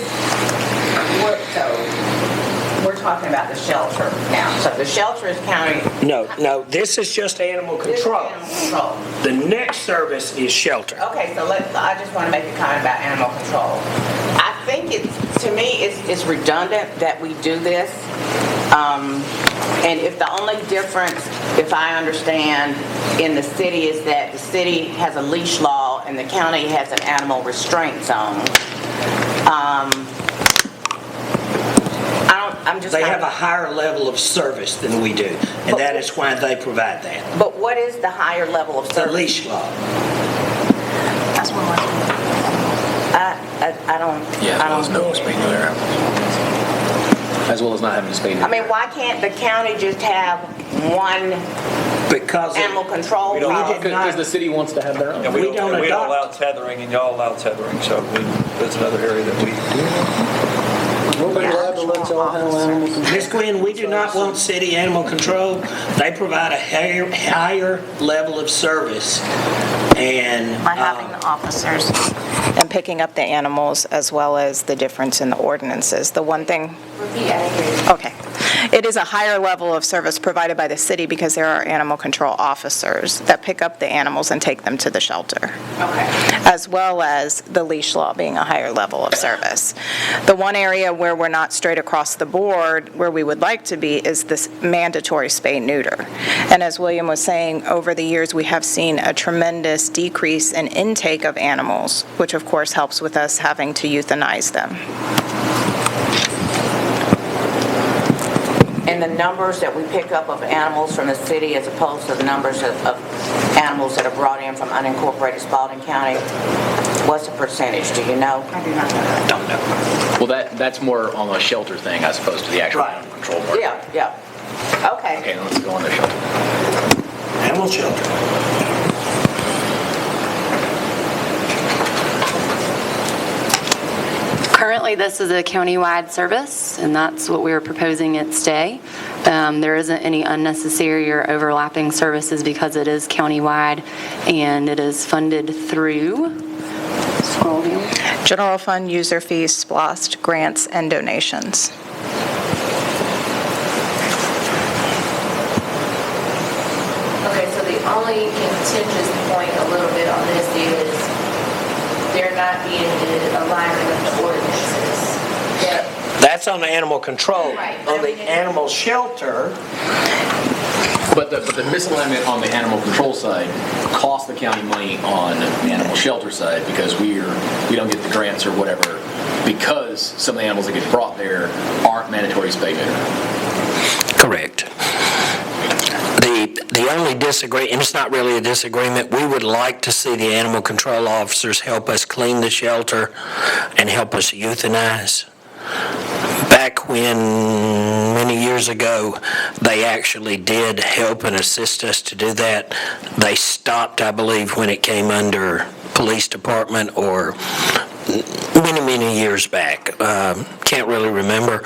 we're talking about the shelter now. So the shelter is county. No, this is just animal control. This is animal control. The next service is shelter. Okay, so I just want to make a comment about animal control. I think to me, it's redundant that we do this. And if the only difference, if I understand, in the city is that the city has a leash law and the county has an animal restraint zone. They have a higher level of service than we do, and that is why they provide that. But what is the higher level of service? The leash law. That's what I don't. Yeah, as well as no spay-neuter. As well as not having to spay-neuter. I mean, why can't the county just have one animal control policy? Because the city wants to have their own. Yeah, we don't allow tethering, and y'all allow tethering, so that's another area that we... We'll be glad to let y'all handle animal control. Ms. Gwen, we do not want city animal control. They provide a higher level of service. And By having the officers. And picking up the animals, as well as the difference in the ordinances. The one thing... Okay. It is a higher level of service provided by the city because there are animal control officers that pick up the animals and take them to the shelter. Okay. As well as the leash law being a higher level of service. The one area where we're not straight across the board, where we would like to be, is this mandatory spay-neuter. And as William was saying, over the years we have seen a tremendous decrease in intake of animals, which of course helps with us having to euthanize them. And the numbers that we pick up of animals from the city as opposed to the numbers of animals that are brought in from unincorporated Spalding County, what's the percentage? Do you know? I do not know. Don't know. Well, that's more on the shelter thing as opposed to the actual animal control part. Yeah. Okay. Okay, let's go on the shelter. Animal shelter. Currently, this is a county-wide service, and that's what we're proposing it stay. There isn't any unnecessary or overlapping services because it is county-wide, and it is funded through, scroll down, General fund, user fees, SPLOST, grants, and donations. Okay, so the only contentious point a little bit on this is there not being the alignment of the ordinances. That's on the animal control. Right. On the animal shelter, But the misalignment on the animal control side costs the county money on the animal shelter side because we don't get the grants or whatever because some of the animals that get brought there aren't mandatory spay-neuter. correct. The only disagreement, and it's not really a disagreement, we would like to see the animal control officers help us clean the shelter and help us euthanize. Back when, many years ago, they actually did help and assist us to do that. They stopped, I believe, when it came under police department or many years back. Can't really remember.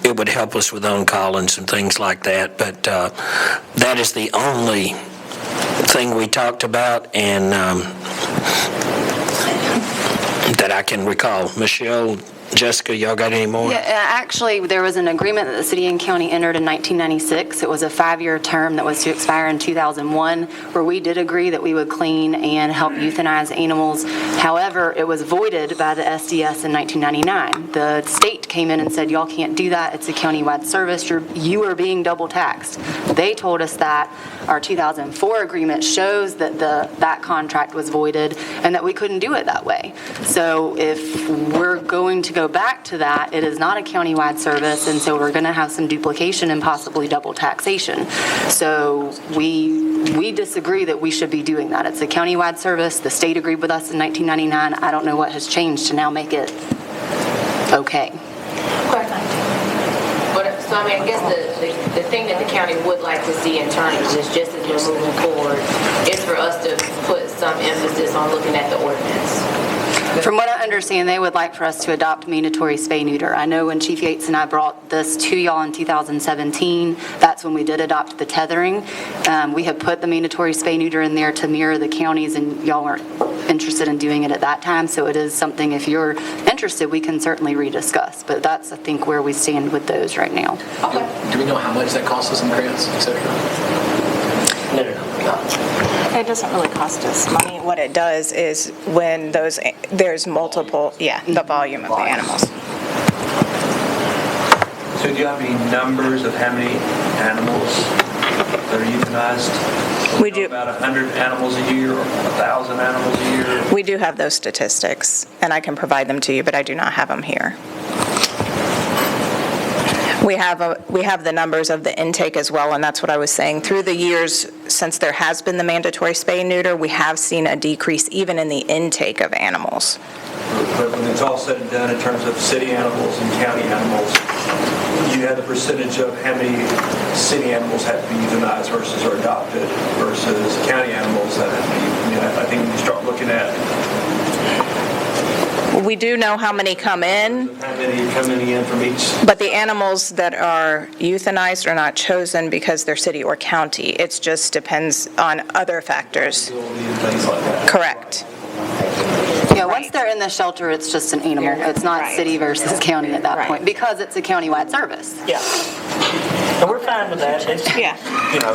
It would help us with on-call and some things like that, but that is the only thing we talked about, and that I can recall. Michelle, Jessica, y'all got any more? Yeah, actually, there was an agreement that the city and county entered in 1996. It was a 5-year term that was to expire in 2001, where we did agree that we would clean and help euthanize animals. However, it was voided by the SDS in 1999. The state came in and said, y'all can't do that. It's a countywide service. You are being double taxed. They told us that. Our 2004 agreement shows that that contract was voided and that we couldn't do it that way. So if we're going to go back to that, it is not a countywide service, and so we're going to have some duplication and possibly double taxation. So we disagree that we should be doing that. It's a countywide service. The state agreed with us in 1999. I don't know what has changed to now make it okay. So I mean, I guess the thing that the county would like to see internally is just as we're moving forward, is for us to put some emphasis on looking at the ordinance. From what I understand, they would like for us to adopt mandatory spay-neuter. I know when Chief Yates and I brought this to y'all in 2017, that's when we did adopt the tethering. We have put the mandatory spay-neuter in there to mirror the counties, and y'all weren't interested in doing it at that time, so it is something, if you're interested, we can certainly rediscuss. But that's, I think, where we stand with those right now. Okay. Do we know how much that costs us in grants, et cetera? No. It doesn't really cost us money. What it does is when there's multiple, the volume of the animals. So do you have any numbers of how many animals that are euthanized? We do. About 100 animals a year or 1,000 animals a year? We do have those statistics, and I can provide them to you, but I do not have them here. We have the numbers of the intake as well, and that's what I was saying. Through the years, since there has been the mandatory spay and neuter, we have seen a decrease even in the intake of animals. But when it's all said and done in terms of city animals and county animals, you had the percentage of how many city animals have to be euthanized versus are adopted versus county animals that have to be, I think when you start looking at We do know how many come in, how many coming in from each. but the animals that are euthanized are not chosen because they're city or county. It just depends on other factors. Things like that. Correct. Yeah, once they're in the shelter, it's just an animal. It's not city versus county at that point, because it's a countywide service. Yeah. And we're fine with that. It's, Yeah. it's,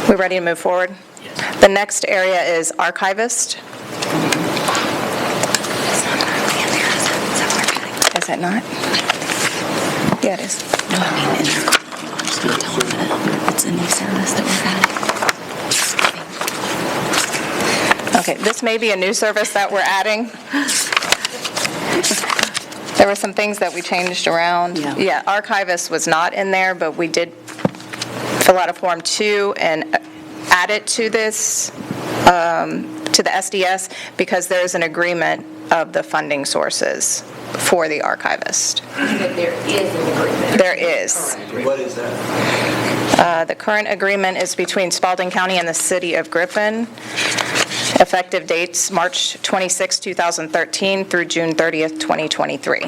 We ready to move forward? The next area is archivist. Is it not? Yeah, it is. No, I mean, in the just tell them that it's a new service that we're adding. Okay, this may be a new service that we're adding. There were some things that we changed around. Yeah. Archivist was not in there, but we did fill out a Form 2 and add it to this, to the SDS, because there is an agreement of the funding sources for the archivist. That there is an agreement. There is. What is that? The current agreement is between Spalding County and the City of Griffin. Effective dates March 26, 2013 through June 30th, 2023.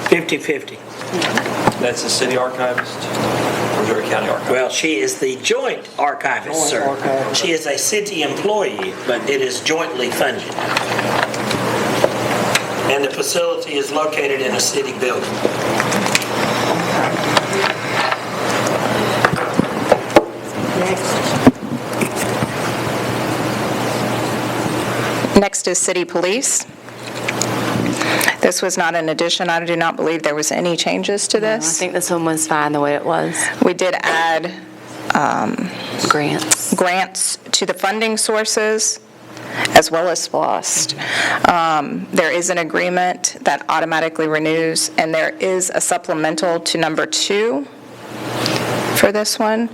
50-50. That's the city archivist or is there a county archivist? Well, she is the joint archivist, sir. archivist. She is a city employee, but it is jointly funded. And the facility is located in a city building. Next is city police. This was not an addition. I do not believe there was any changes to I this. think this one was fine the way it was. We did add Grants. to the funding sources as well as SPLOST. There is an agreement that automatically renews, and there is a supplemental to number 2 for this one.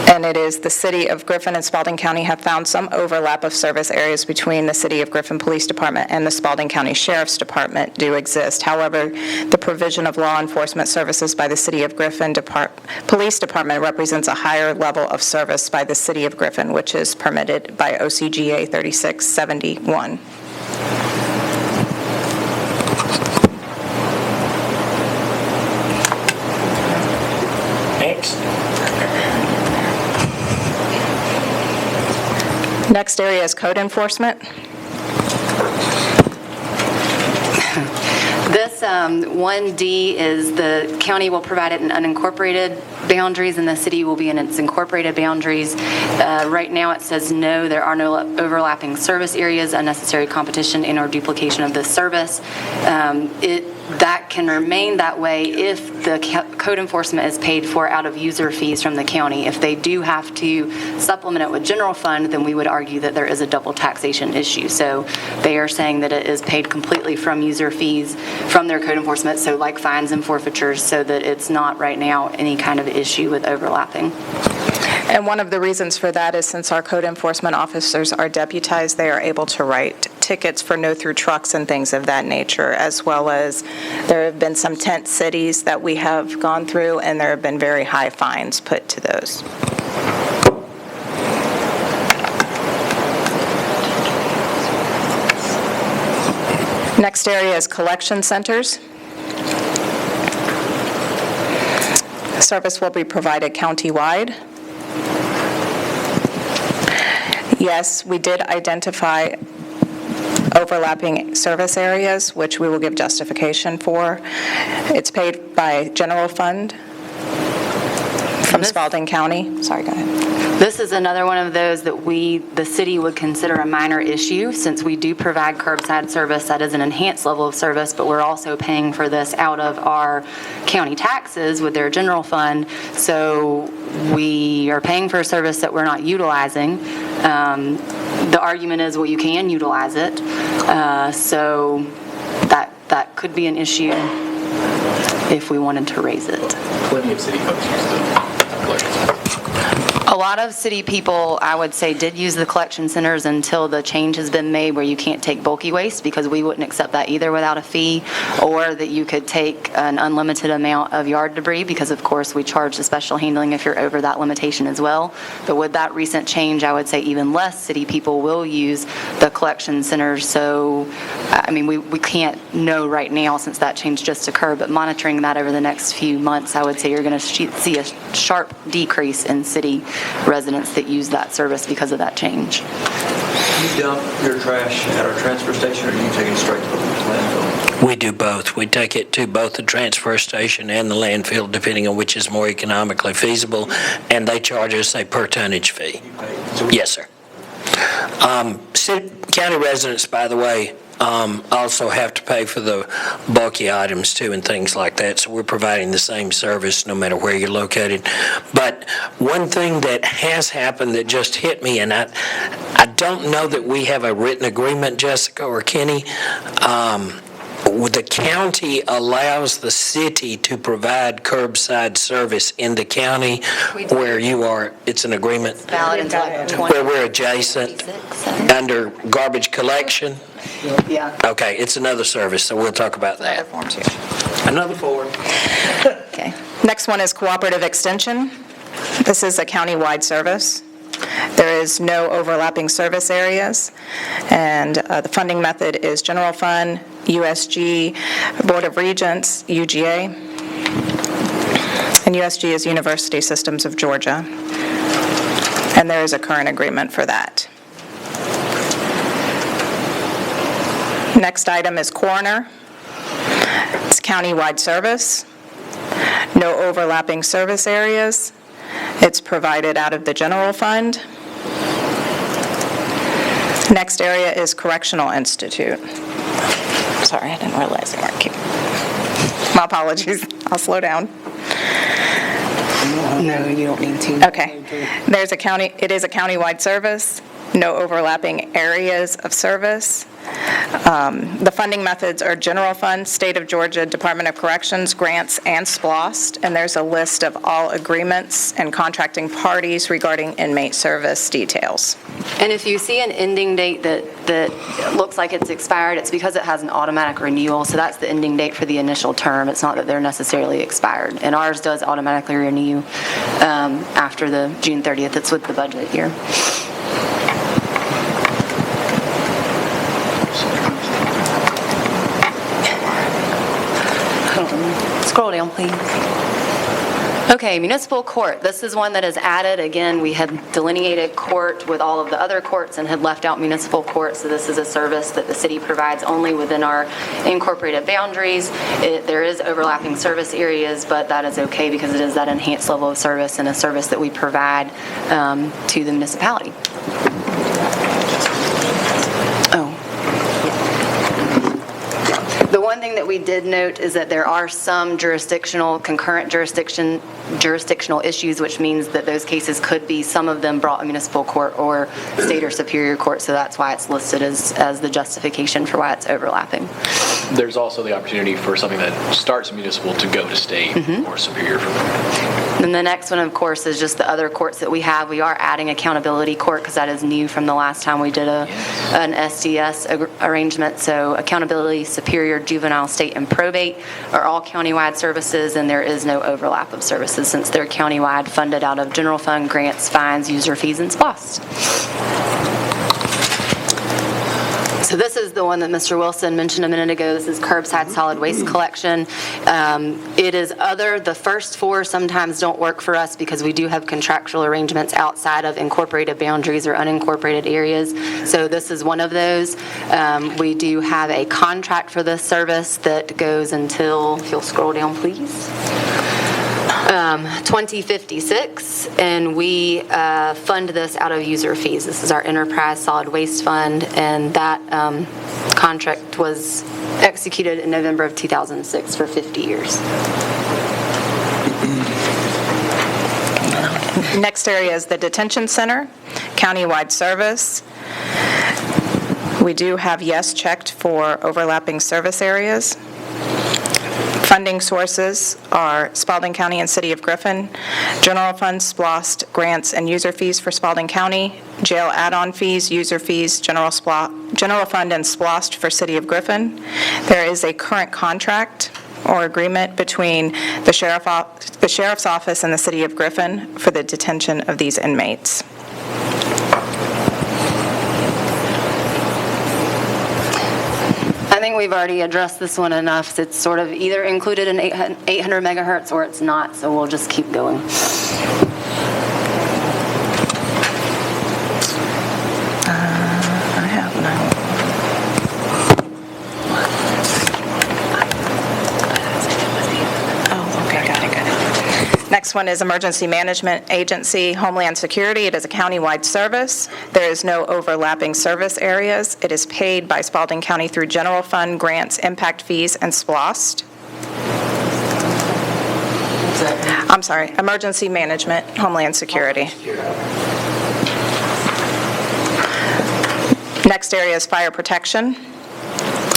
And it is the City of Griffin and Spalding County have found some overlap of service areas between the City of Griffin Police Department and the Spalding County Sheriff's Department do exist. However, the provision of law enforcement services by the City of Griffin Police Department represents a higher level of service by the City of Griffin, which is permitted by OCGA 3671. Next area is code enforcement. This 1D is the county will provide it in unincorporated boundaries and the city will be in its incorporated boundaries. Right now it says no, there are no overlapping service areas, unnecessary competition and or duplication of this service. That can remain that way if the code enforcement is paid for out of user fees from the county. If they do have to supplement it with general fund, then we would argue that there is a double taxation issue. So they are saying that it is paid completely from user fees from their code enforcement, so like fines and forfeitures, so that it's not right now any kind of issue with overlapping. And one of the reasons for that is since our code enforcement officers are deputized, they are able to write tickets for no-through trucks and things of that nature, as well as there have been some tent cities that we have gone through, and there have been very high fines put to those. Next area is collection centers. Service will be provided countywide. Yes, we did identify overlapping service areas, which we will give justification for. It's paid by general fund from Spalding County. Sorry, go ahead. This is another one of those that the city would consider a minor issue, since we do provide curbside service that is an enhanced level of service, but we're also paying for this out of our county taxes with their general fund. So we are paying for a service that we're not utilizing. The argument is, well, you can utilize it. So that could be an issue if we wanted to raise it. Plenty of city folks use the collection. A lot of city people, I would say, did use the collection centers until the change has been made where you can't take bulky waste, because we wouldn't accept that either without a fee, or that you could take an unlimited amount of yard debris, because of course we charge the special handling if you're over that limitation as well. But with that recent change, I would say even less city people will use the collection centers. So, I mean, we can't know right now since that change just occurred, but monitoring that over the next few months, I would say you're going to see a sharp decrease in city residents that use that service because of that change. You dump your trash at our transfer station, or do you take it straight to the landfill? We do both. We take it to both the transfer station and the landfill, depending on which is more economically feasible, and they charge us a per tonnage fee. Yes, sir. County residents, by the way, also have to pay for the bulky items too and things like that. So we're providing the same service no matter where you're located. But one thing that has happened that just hit me, and I don't know that we have a written agreement, Jessica or Kenny. The county allows the city to provide curbside service in the county where you are. It's an agreement Valid until where we're adjacent under garbage collection. Yeah. Okay, it's another service, so we'll talk about that. Form two. Another form. Okay. Next one is cooperative extension. This is a county-wide service. There is no overlapping service areas, and the funding method is general fund, USG, Board of Regents, UGA, and USG is University Systems of Georgia, and there is a current agreement for that. Next item is coroner. It's county-wide service, no overlapping service areas. It's provided out of the general fund. Next area is Correctional Institute. Sorry, I didn't realize they weren't keeping. My apologies. I'll slow down. No, you don't need to. Okay. It is a county-wide service, no overlapping areas of service. The funding methods are general fund, State of Georgia Department of Corrections, grants, and SPLOST, and there's a list of all agreements and contracting parties regarding inmate service details. And if you see an ending date that looks like it's expired, it's because it has an automatic renewal, so that's the ending date for the initial term. It's not that they're necessarily expired. And ours does automatically renew after the June 30th. It's with the budget year. Scroll down, please. Okay, municipal court. This is one that is added. Again, we had delineated court with all of the other courts and had left out municipal court, so this is a service that the city provides only within our incorporated boundaries. There is overlapping service areas, but that is okay because it is that enhanced level of service and a service that we provide to the municipality. The one thing that we did note is that there are some concurrent jurisdictional issues, which means that those cases could be, some of them brought in municipal court or state or superior court, so that's why it's listed as the justification for why it's overlapping. There's also the opportunity for something that starts municipal to go to state or superior. And the next one, of course, is just the other courts that we have. We are adding accountability court because that is new from the last time we did an SDS arrangement. So accountability, superior, juvenile, state, and probate are all countywide services, and there is no overlap of services since they're countywide, funded out of general fund, grants, fines, user fees, and SPOS. So this is the one that Mr. Wilson mentioned a minute ago. This is curbside solid waste collection. It is other. The first four sometimes don't work for us because we do have contractual arrangements outside of incorporated boundaries or unincorporated areas. So this is one of those. We do have a contract for this service that goes until, if you'll scroll down, please. 2056, and we fund this out of user fees. This is our enterprise solid waste fund, and that contract was executed in November of 2006 for 50 years. Next area is the detention center, countywide service. We do have yes checked for overlapping service areas. Funding sources are Spalding County and City of Griffin, general fund, SPLOST, grants, and user fees for Spalding County, jail add-on fees, user fees, general fund, and SPLOST for City of Griffin. There is a current contract or agreement between the Sheriff's Office and the City of Griffin for the detention of these inmates. I think we've already addressed this one enough. It's sort of either included in 800 megahertz or it's not, so we'll just keep going. I have no. Oh, okay, got it. Next one is Emergency Management Agency, Homeland Security. It is a countywide service. There is no overlapping service areas. It is paid by Spalding County through general fund, grants, impact fees, and SPLOST. I'm sorry, Emergency Management, Homeland Security. Next area is fire protection.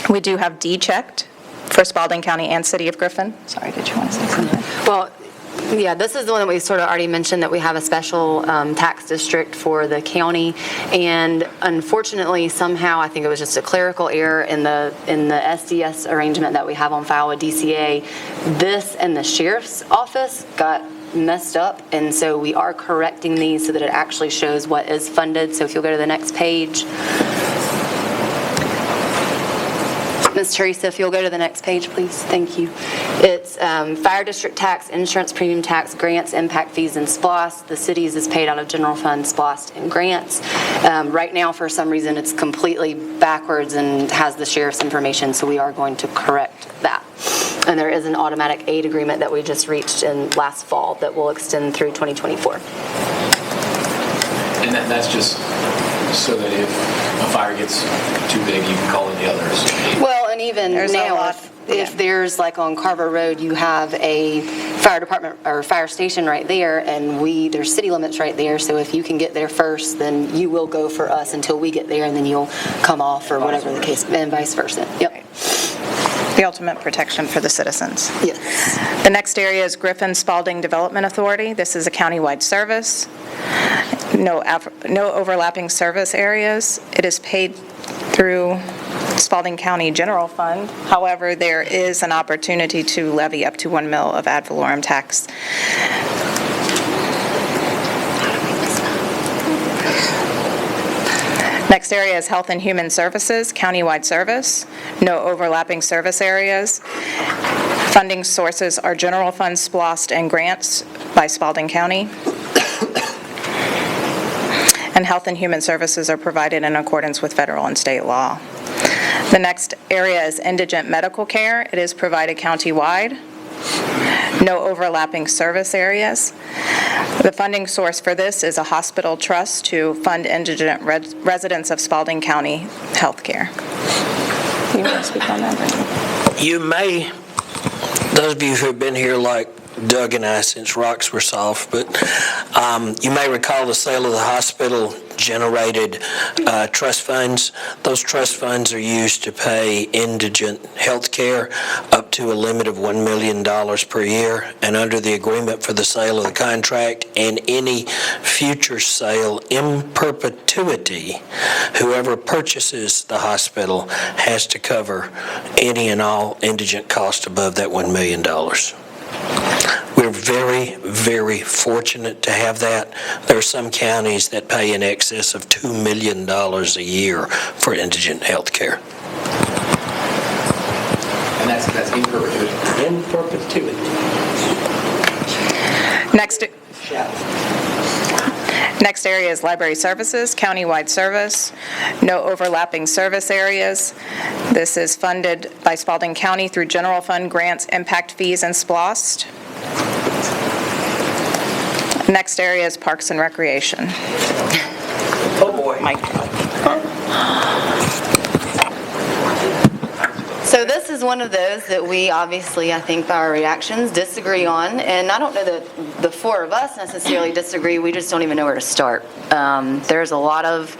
We do have D checked for Spalding County and City of Griffin. Sorry, did you want to say something? Well, yeah, this is the one that we sort of already mentioned, that we have a special tax district for the county, and unfortunately, somehow, I think it was just a clerical error in the SDS arrangement that we have on file with DCA. This and the sheriff's office got messed up, and so we are correcting these so that it actually shows what is funded. So if you'll go to the next page. Ms. Teresa, if you'll go to the next page, please. Thank you. It's fire district tax, insurance premium tax, grants, impact fees, and SPLOST. The city's is paid out of general fund, SPLOST, and grants. Right now, for some reason, it's completely backwards and has the sheriff's information, so we are going to correct that. And there is an automatic aid agreement that we just reached in last fall that will extend through 2024. And that's just so that if a fire gets too big, you can call in the others. Well, and even now, if there's, like on Carver Road, you have a fire department or fire station right there, and there's city limits right there, so if you can get there first, then you will go for us until we get there, and then you'll come off or whatever the case, and vice versa. Yep. The ultimate protection for the citizens. Yes. The next area is Griffin Spalding Development Authority. This is a countywide service. No overlapping service areas. It is paid through Spalding County General Fund. However, there is an opportunity to levy up to 1 mil of ad valorem tax. Next area is Health and Human Services, countywide service, no overlapping service areas. Funding sources are general fund, SPLOST, and grants by Spalding County. And Health and Human Services are provided in accordance with federal and state law. The next area is indigent medical care. It is provided countywide. No overlapping service areas. The funding source for this is a hospital trust to fund indigent residents of Spalding County healthcare. Do you want to speak on that? You may, those of you who have been here like Doug and I since rocks were soft, but you may recall the sale of the hospital generated trust funds. Those trust funds are used to pay indigent health care up to a limit of $1 million per year. And under the agreement for the sale of the contract and any future sale in perpetuity, whoever purchases the hospital has to cover any and all indigent costs above that $1 million. We're very, very fortunate to have that. There are some counties that pay in excess of $2 million a year for indigent health care. And that's in perpetuity. In perpetuity. Next area is library services, countywide service, no overlapping service areas. This is funded by Spalding County through general fund grants, impact fees, and SPLOST. Next area is parks and recreation. Oh, boy. So this is one of those that we obviously, I think by our reactions, disagree on. And I don't know that the four of us necessarily disagree, we just don't even know where to start. There's a lot of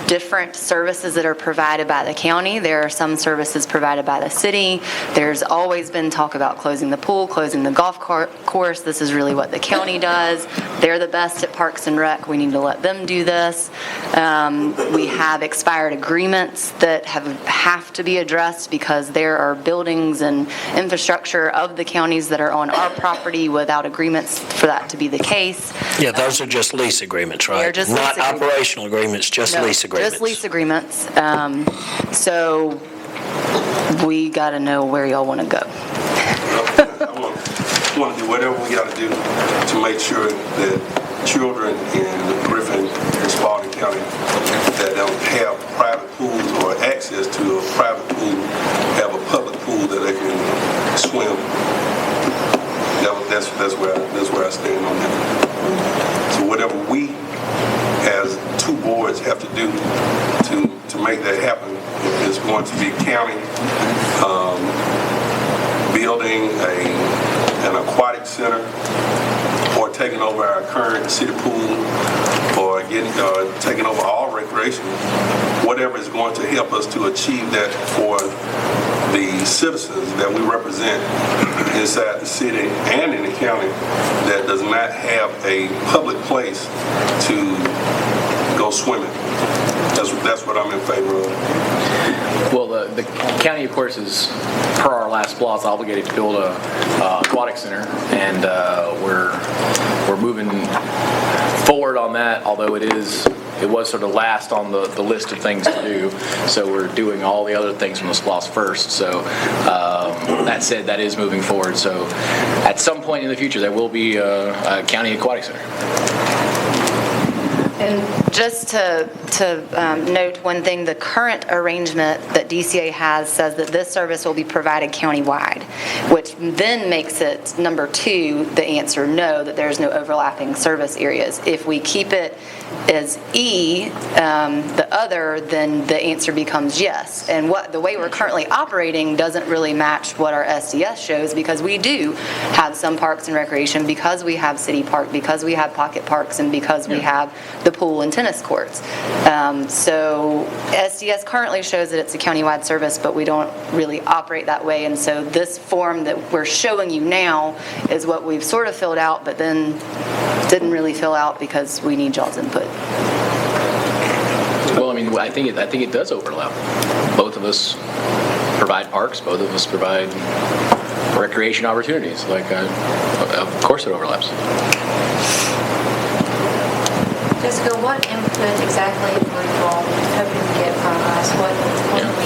different services that are provided by the county. There are some services provided by the city. There's always been talk about closing the pool, closing the golf course. This is really what the county does. They're the best at Parks and Rec. We need to let them do this. We have expired agreements that have to be addressed because there are buildings and infrastructure of the counties that are on our property without agreements for that to be the case. Yeah, those are just lease agreements, right? They're just not lease agreements. Operational agreements, just No, lease agreements. Just lease agreements. So we got to know where y'all want to go. I want to do whatever we got to do to make sure that children in Griffin and Spalding County that don't have private pools or access to a private pool have a public pool that they can swim. That's where I stand on that. So whatever we as two boards have to do to make that happen is going to be county building an aquatic center, or taking over our current city pool, or taking over all recreation, whatever is going to help us to achieve that for the citizens that we represent inside the city and in the county that does not have a public place to go swimming. That's what I'm in favor of. Well, the county, of course, is, per our last law, is obligated to build a aquatic center, and we're moving forward on that, although it was sort of last on the list of things to do, so we're doing all the other things from the SPLOST first. So that said, that is moving forward. So at some point in the future, there will be a county aquatic center. And just to note one thing, the current arrangement that DCA has says that this service will be provided countywide, which then makes it, number two, the answer no, that there's no overlapping service areas. If we keep it as E, the other, then the answer becomes yes. And the way we're currently operating doesn't really match what our SDS shows, because we do have some parks and recreation, because we have city park, because we have pocket parks, and because we have the pool and tennis courts. So SDS currently shows that it's a countywide service, but we don't really operate that way. And so this form that we're showing you now is what we've sort of filled out, but then didn't really fill out because we need y'all's input. Well, I mean, I think it does overlap. Both of us provide parks. Both of us provide recreation opportunities. Of course, it overlaps. Ms. Gill, what input exactly were you all hoping to get from us? What are we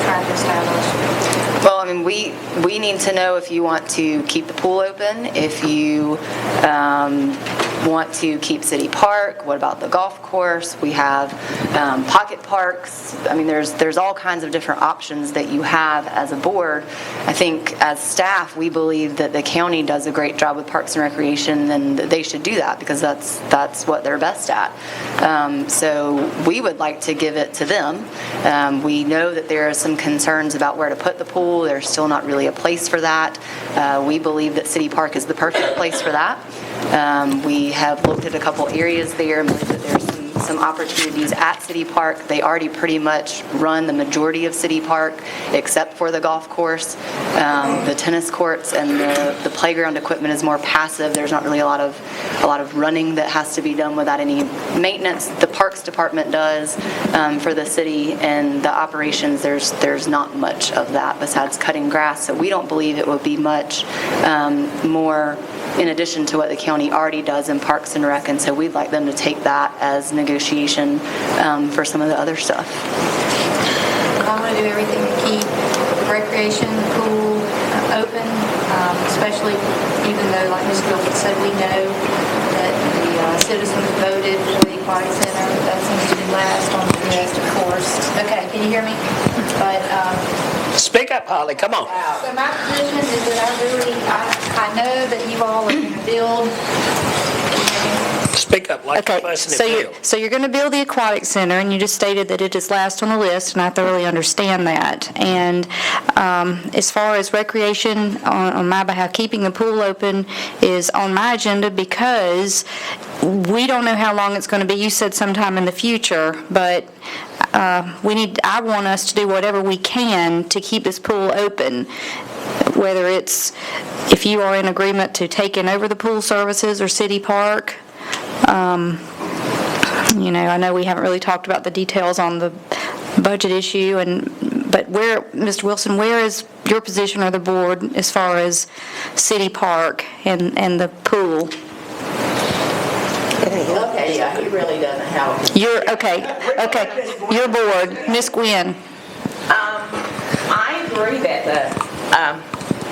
trying to establish? Well, I mean, we need to know if you want to keep the pool open, if you want to keep City Park, what about the golf course? We have pocket parks. I mean, there's all kinds of different options that you have as a board. I think as staff, we believe that the county does a great job with Parks and Recreation, and that they should do that because that's what they're best at. So we would like to give it to them. We know that there are some concerns about where to put the pool. There's still not really a place for that. We believe that City Park is the perfect place for that. We have looked at a couple areas there and believe that there's some opportunities at City Park. They already pretty much run the majority of City Park, except for the golf course. The tennis courts and the playground equipment is more passive. There's not really a lot of running that has to be done without any maintenance. The Parks Department does for the city, and the operations, there's not much of that besides cutting grass. So we don't believe it would be much more in addition to what the county already does in Parks and Rec, and so we'd like them to take that as negotiation for some of the other stuff. I want to do everything to keep the recreation pool open, especially even though, like Ms. Griffin said, we know that the citizens voted for the Aquatic Center. That seems to be last on the list, of course. Okay, can you hear me? But Speak up, Holly, come on. so my position is that I know that you all are going to build. Speak up like you're Okay, fussing at Bill. so you're going to build the aquatic center, and you just stated that it is last on the list, and I thoroughly understand that. And as far as recreation on my behalf, keeping the pool open is on my agenda because we don't know how long it's going to be. You said sometime in the future, but I want us to do whatever we can to keep this pool open, whether it's, if you are in agreement to taking over the pool services or City Park. I know we haven't really talked about the details on the budget issue, but where, Mr. Wilson, where is your position or the board as far as City Park and the pool? Okay, yeah, he really doesn't have. Okay, your board, Ms. Gwynn. I agree that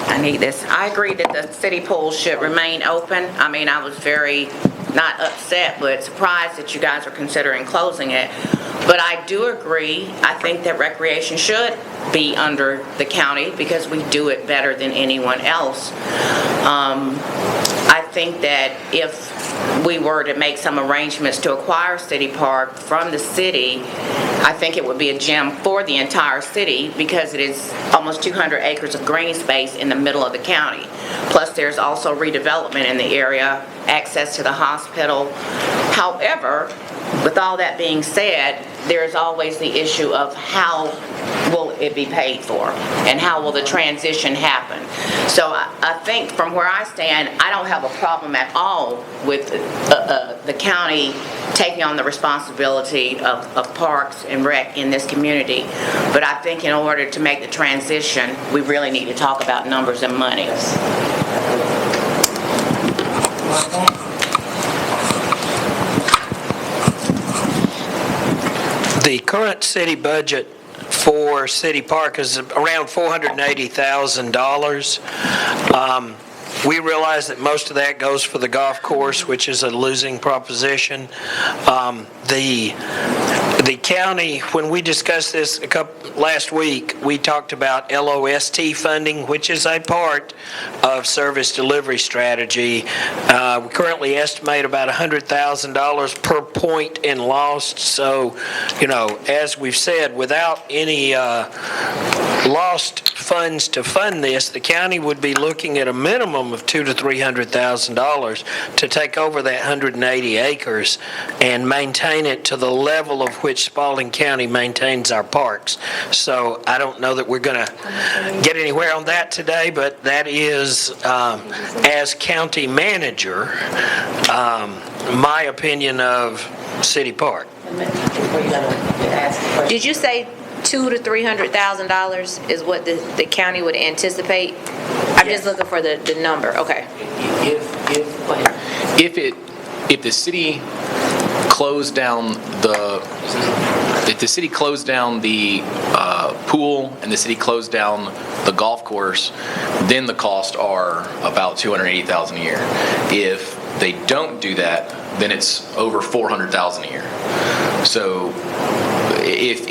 I agree that the city pool should remain open. I mean, I was very, not upset, but surprised that you guys are considering closing it. But I do agree, I think that recreation should be under the county because we do it better than anyone else. I think that if we were to make some arrangements to acquire City Park from the city, I think it would be a gem for the entire city because it is almost 200 acres of green space in the middle of the county. Plus, there's also redevelopment in the area, access to the hospital. However, with all that being said, there's always the issue of how will it be paid for and how will the transition happen. So I think from where I stand, I don't have a problem at all with the county taking on the responsibility of parks and rec in this community. But I think in order to make the transition, we really need to talk about numbers and money. The current city budget for City Park is around $480,000. We realize that most of that goes for the golf course, which is a losing proposition. The county, when we discussed this last week, we talked about LOST funding, which is a part of service delivery strategy. We currently estimate about $100,000 per point in lost. So, as we've said, without any lost funds to fund this, the county would be looking at a minimum of $200,000 to $300,000 to take over that 180 acres and maintain it to the level of which Spalding County maintains our parks. So I don't know that we're going to get anywhere on that today, but that is, as county manager, my opinion of City Park. Did you say $200,000 to $300,000 is what the county would anticipate? I'm just looking for the number. Okay. If the city closed down if the city closed down the pool and the city closed down the golf course, then the costs are about $280,000 a year. If they don't do that, then it's over $400,000 a year. So if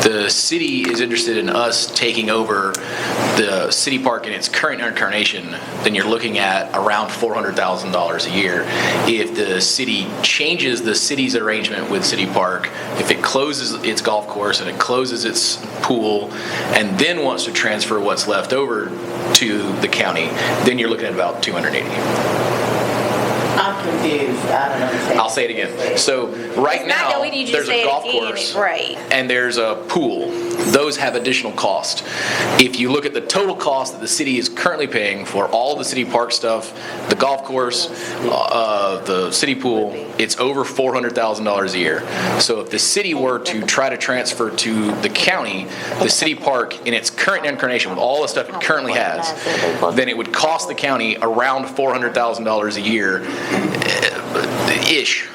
the city is interested in us taking over the city park in its current incarnation, then you're looking at around $400,000 a year. If the city changes the city's arrangement with City Park, if it closes its golf course and it closes its pool and then wants to transfer what's left over to the county, then you're looking at about $280,000. I'm confused. I don't understand. I'll say it again. So right not now, that we need you to there's say a it golf again, course right. and there's a pool. Those have additional cost. If you look at the total cost that the city is currently paying for all the city park stuff, the golf course, the city pool, it's over $400,000 a year. So if the city were to try to transfer to the county, the city park in its current incarnation with all the stuff it currently has, then it would cost the county around $400,000 a year ish.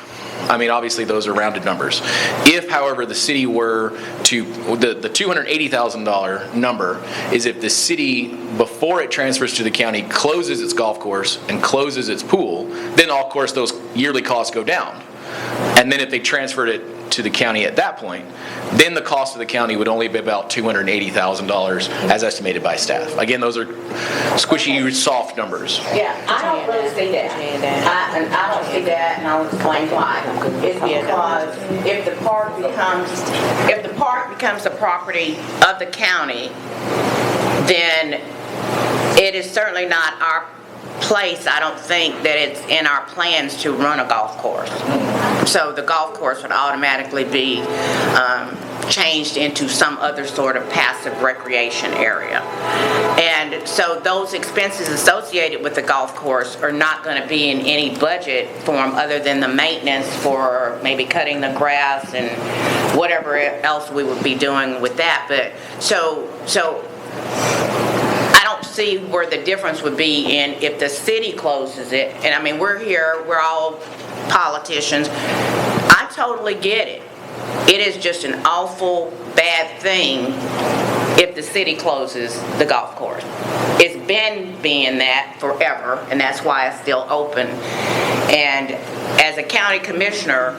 I mean, obviously, those are rounded numbers. If, however, the city were to, the $280,000 number is if the city, before it transfers to the county, closes its golf course and closes its pool, then, of course, those yearly costs go down. And then if they transferred it to the county at that point, then the cost of the county would only be about $280,000 as estimated by staff. Again, those are squishy, soft numbers. Yeah, I don't really see that. I don't see that, and I'll explain why. It's because if the park becomes the property of the county, then it is certainly not our place, I don't think, that it's in our plans to run a golf course. So the golf course would automatically be changed into some other sort of passive recreation area. And so those expenses associated with the golf course are not going to be in any budget form other than the maintenance for maybe cutting the grass and whatever else we would be doing with that. But so I don't see where the difference would be in if the city closes it. And I mean, we're here, we're all politicians. I totally get it. It is just an awful bad thing if the city closes the golf course. It's been being that forever, and that's why it's still open. And as a county commissioner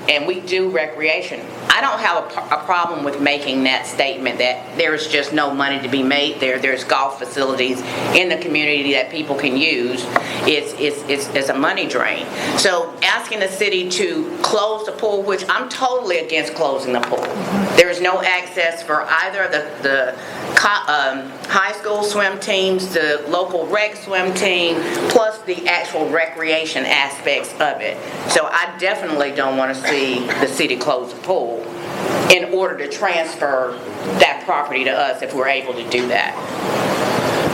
and we do recreation, I don't have a problem with making that statement that there's just no money to be made there. There's golf facilities in the community that people can use. It's a money drain. So asking the city to close the pool, which I'm totally against closing the pool. There's no access for either the high school swim teams, the local rec swim team, plus the actual recreation aspects of it. So I definitely don't want to see the city close the pool in order to transfer that property to us if we're able to do that.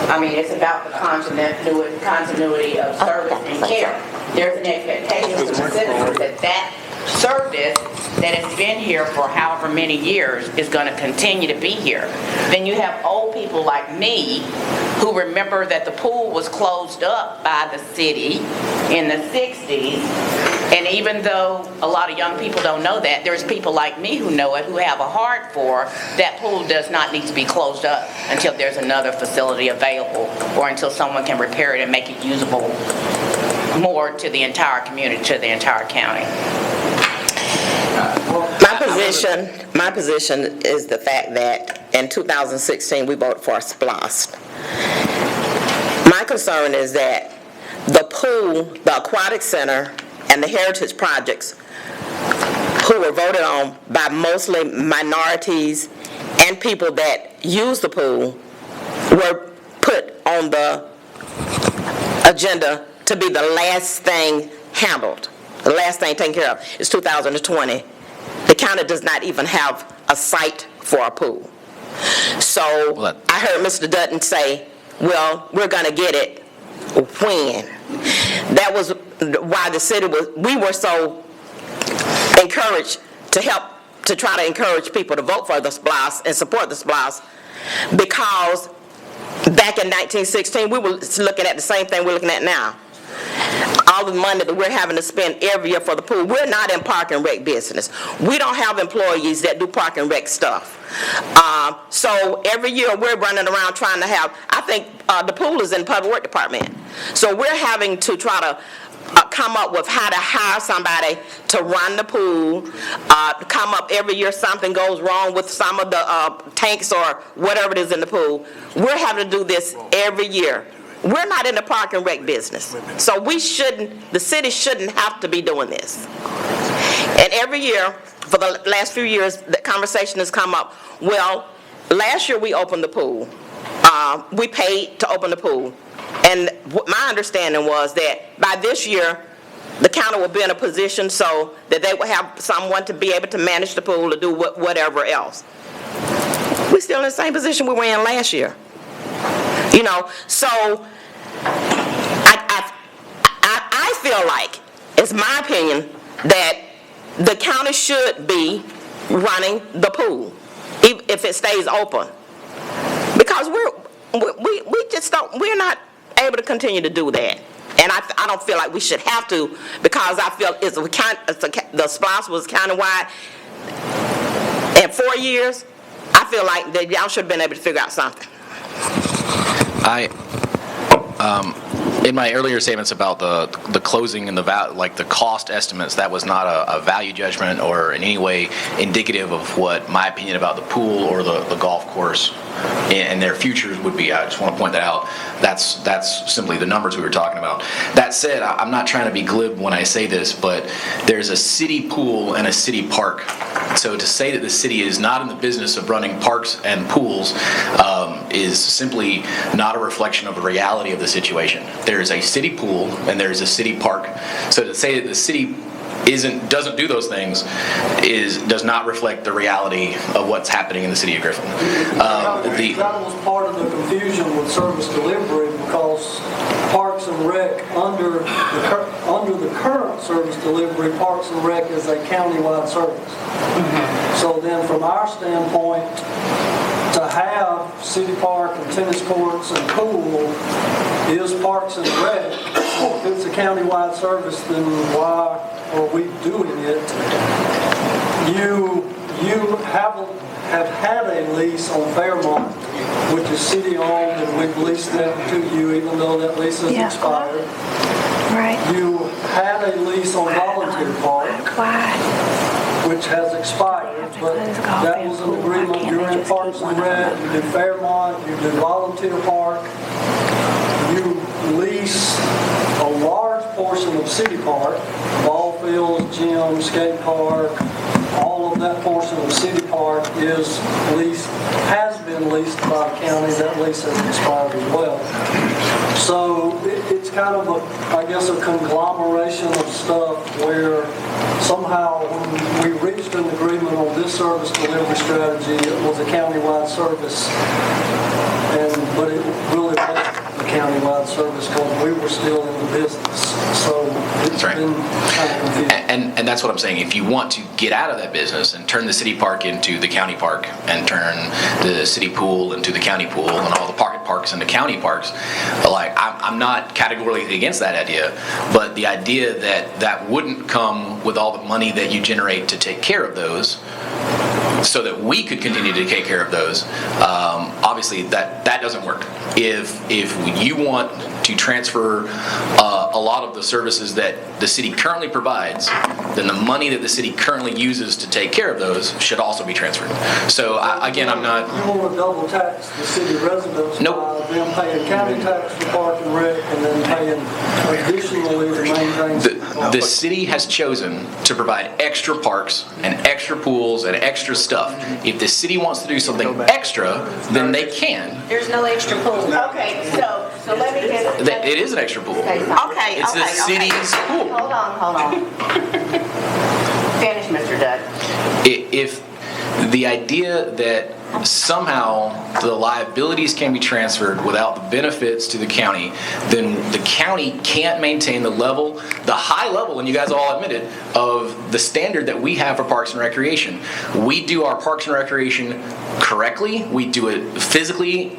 I mean, it's about the continuity of service and care. There's an expectation from the citizens that that service that has been here for however many years is going to continue to be here. Then you have old people like me who remember that the pool was closed up by the city in the 60s. And even though a lot of young people don't know that, there's people like me who know it, who have a heart for that pool does not need to be closed up until there's another facility available or until someone can repair it and make it usable more to the entire community, to the entire county. My position is the fact that in 2016 we voted for a SPLOST. My concern is that the pool, the aquatic center, and the heritage projects, who were voted on by mostly minorities and people that use the pool, were put on the agenda to be the last thing handled. The last thing taken care of is 2020. The county does not even have a site for a pool. So I heard Mr. Dutton say, well, we're going to get it when. That was why the city we were so encouraged to try to encourage people to vote for the SPLOST and support the SPLOST, because back in 1916 we were looking at the same thing we're looking at now. all the money that we're having to spend every year for the pool. We're not in park and rec business. We don't have employees that do park and rec stuff. So every year we're running around trying to have, I think the pool is in the public work department. So we're having to try to come up with how to hire somebody to run the pool, come up every year something goes wrong with some of the tanks or whatever it is in the pool. We're having to do this every year. We're not in the park and rec business. So the city shouldn't have to be doing this. And every year, for the last few years, the conversation has come up, well, last year we opened the pool. We paid to open the pool. And my understanding was that by this year, the county will be in a position so that they will have someone to be able to manage the pool to do whatever else. We're still in the same position we were in last year. You know, so I feel like, it's my opinion, that the county should be running the pool if it stays open. Because we're not able to continue to do that. And I don't feel like we should have to, because I feel the sponsor was countywide. In 4 years, I feel like that y'all should have been able to figure out something. In my earlier statements about the closing and the cost estimates, that was not a value judgment or in any way indicative of what my opinion about the pool or the golf course and their futures would be. I just want to point that out. That's simply the numbers we were talking about. That said, I'm not trying to be glib when I say this, but there's a city pool and a city park. So to say that the city is not in the business of running parks and pools is simply not a reflection of the reality of the situation. There is a city pool and there is a city park. So to say that the city doesn't do those things does not reflect the reality of what's happening in the city of Griffin. That was part of the confusion with service delivery, because Parks and Rec, under the current service delivery, Parks and Rec is a countywide service. So then from our standpoint, to have city park and tennis courts and pool is Parks and Rec. So if it's a countywide service, then why are we doing it? You have had a lease on Fairmont, which is city-owned, and we've leased that to you, even though that lease has expired. Right. You had a lease on Volunteer Park, which has expired, but that was an agreement during Parks and Rec. You do Fairmont, you do Volunteer Park. You lease a large portion of City Park, ball fields, gym, skate park, all of that portion of City Park has been leased by the county. That lease has expired as well. So it's kind of a conglomeration of stuff where somehow when we reached an agreement on this service delivery strategy, it was a countywide service, but it really wasn't a countywide service because we were still in the business. So it's been kind of confusing. And that's what I'm saying. If you want to get out of that business and turn the city park into the county park and turn the city pool into the county pool and all the parks into county parks, I'm not categorically against that idea, but the idea that wouldn't come with all the money that you generate to take care of those, so that we could continue to take care of those, obviously that doesn't work. If you want to transfer a lot of the services that the city currently provides, then the money that the city currently uses to take care of those should also be transferred. So again, I'm not... You want to double tax the city residents by them paying county tax for Park and Rec and then paying additionally to maintain... The city has chosen to provide extra parks and extra pools and extra stuff. If the city wants to do something extra, then they can. There's no extra pool. Okay, so let me get... It is an extra pool. Okay. It's the city's pool. Hold on. Finish, Mr. Doug. If the idea that somehow the liabilities can be transferred without the benefits to the county, then the county can't maintain the high level, and you guys all admitted, of the standard that we have for Parks and Recreation. We do our Parks and Recreation correctly. We do it physically,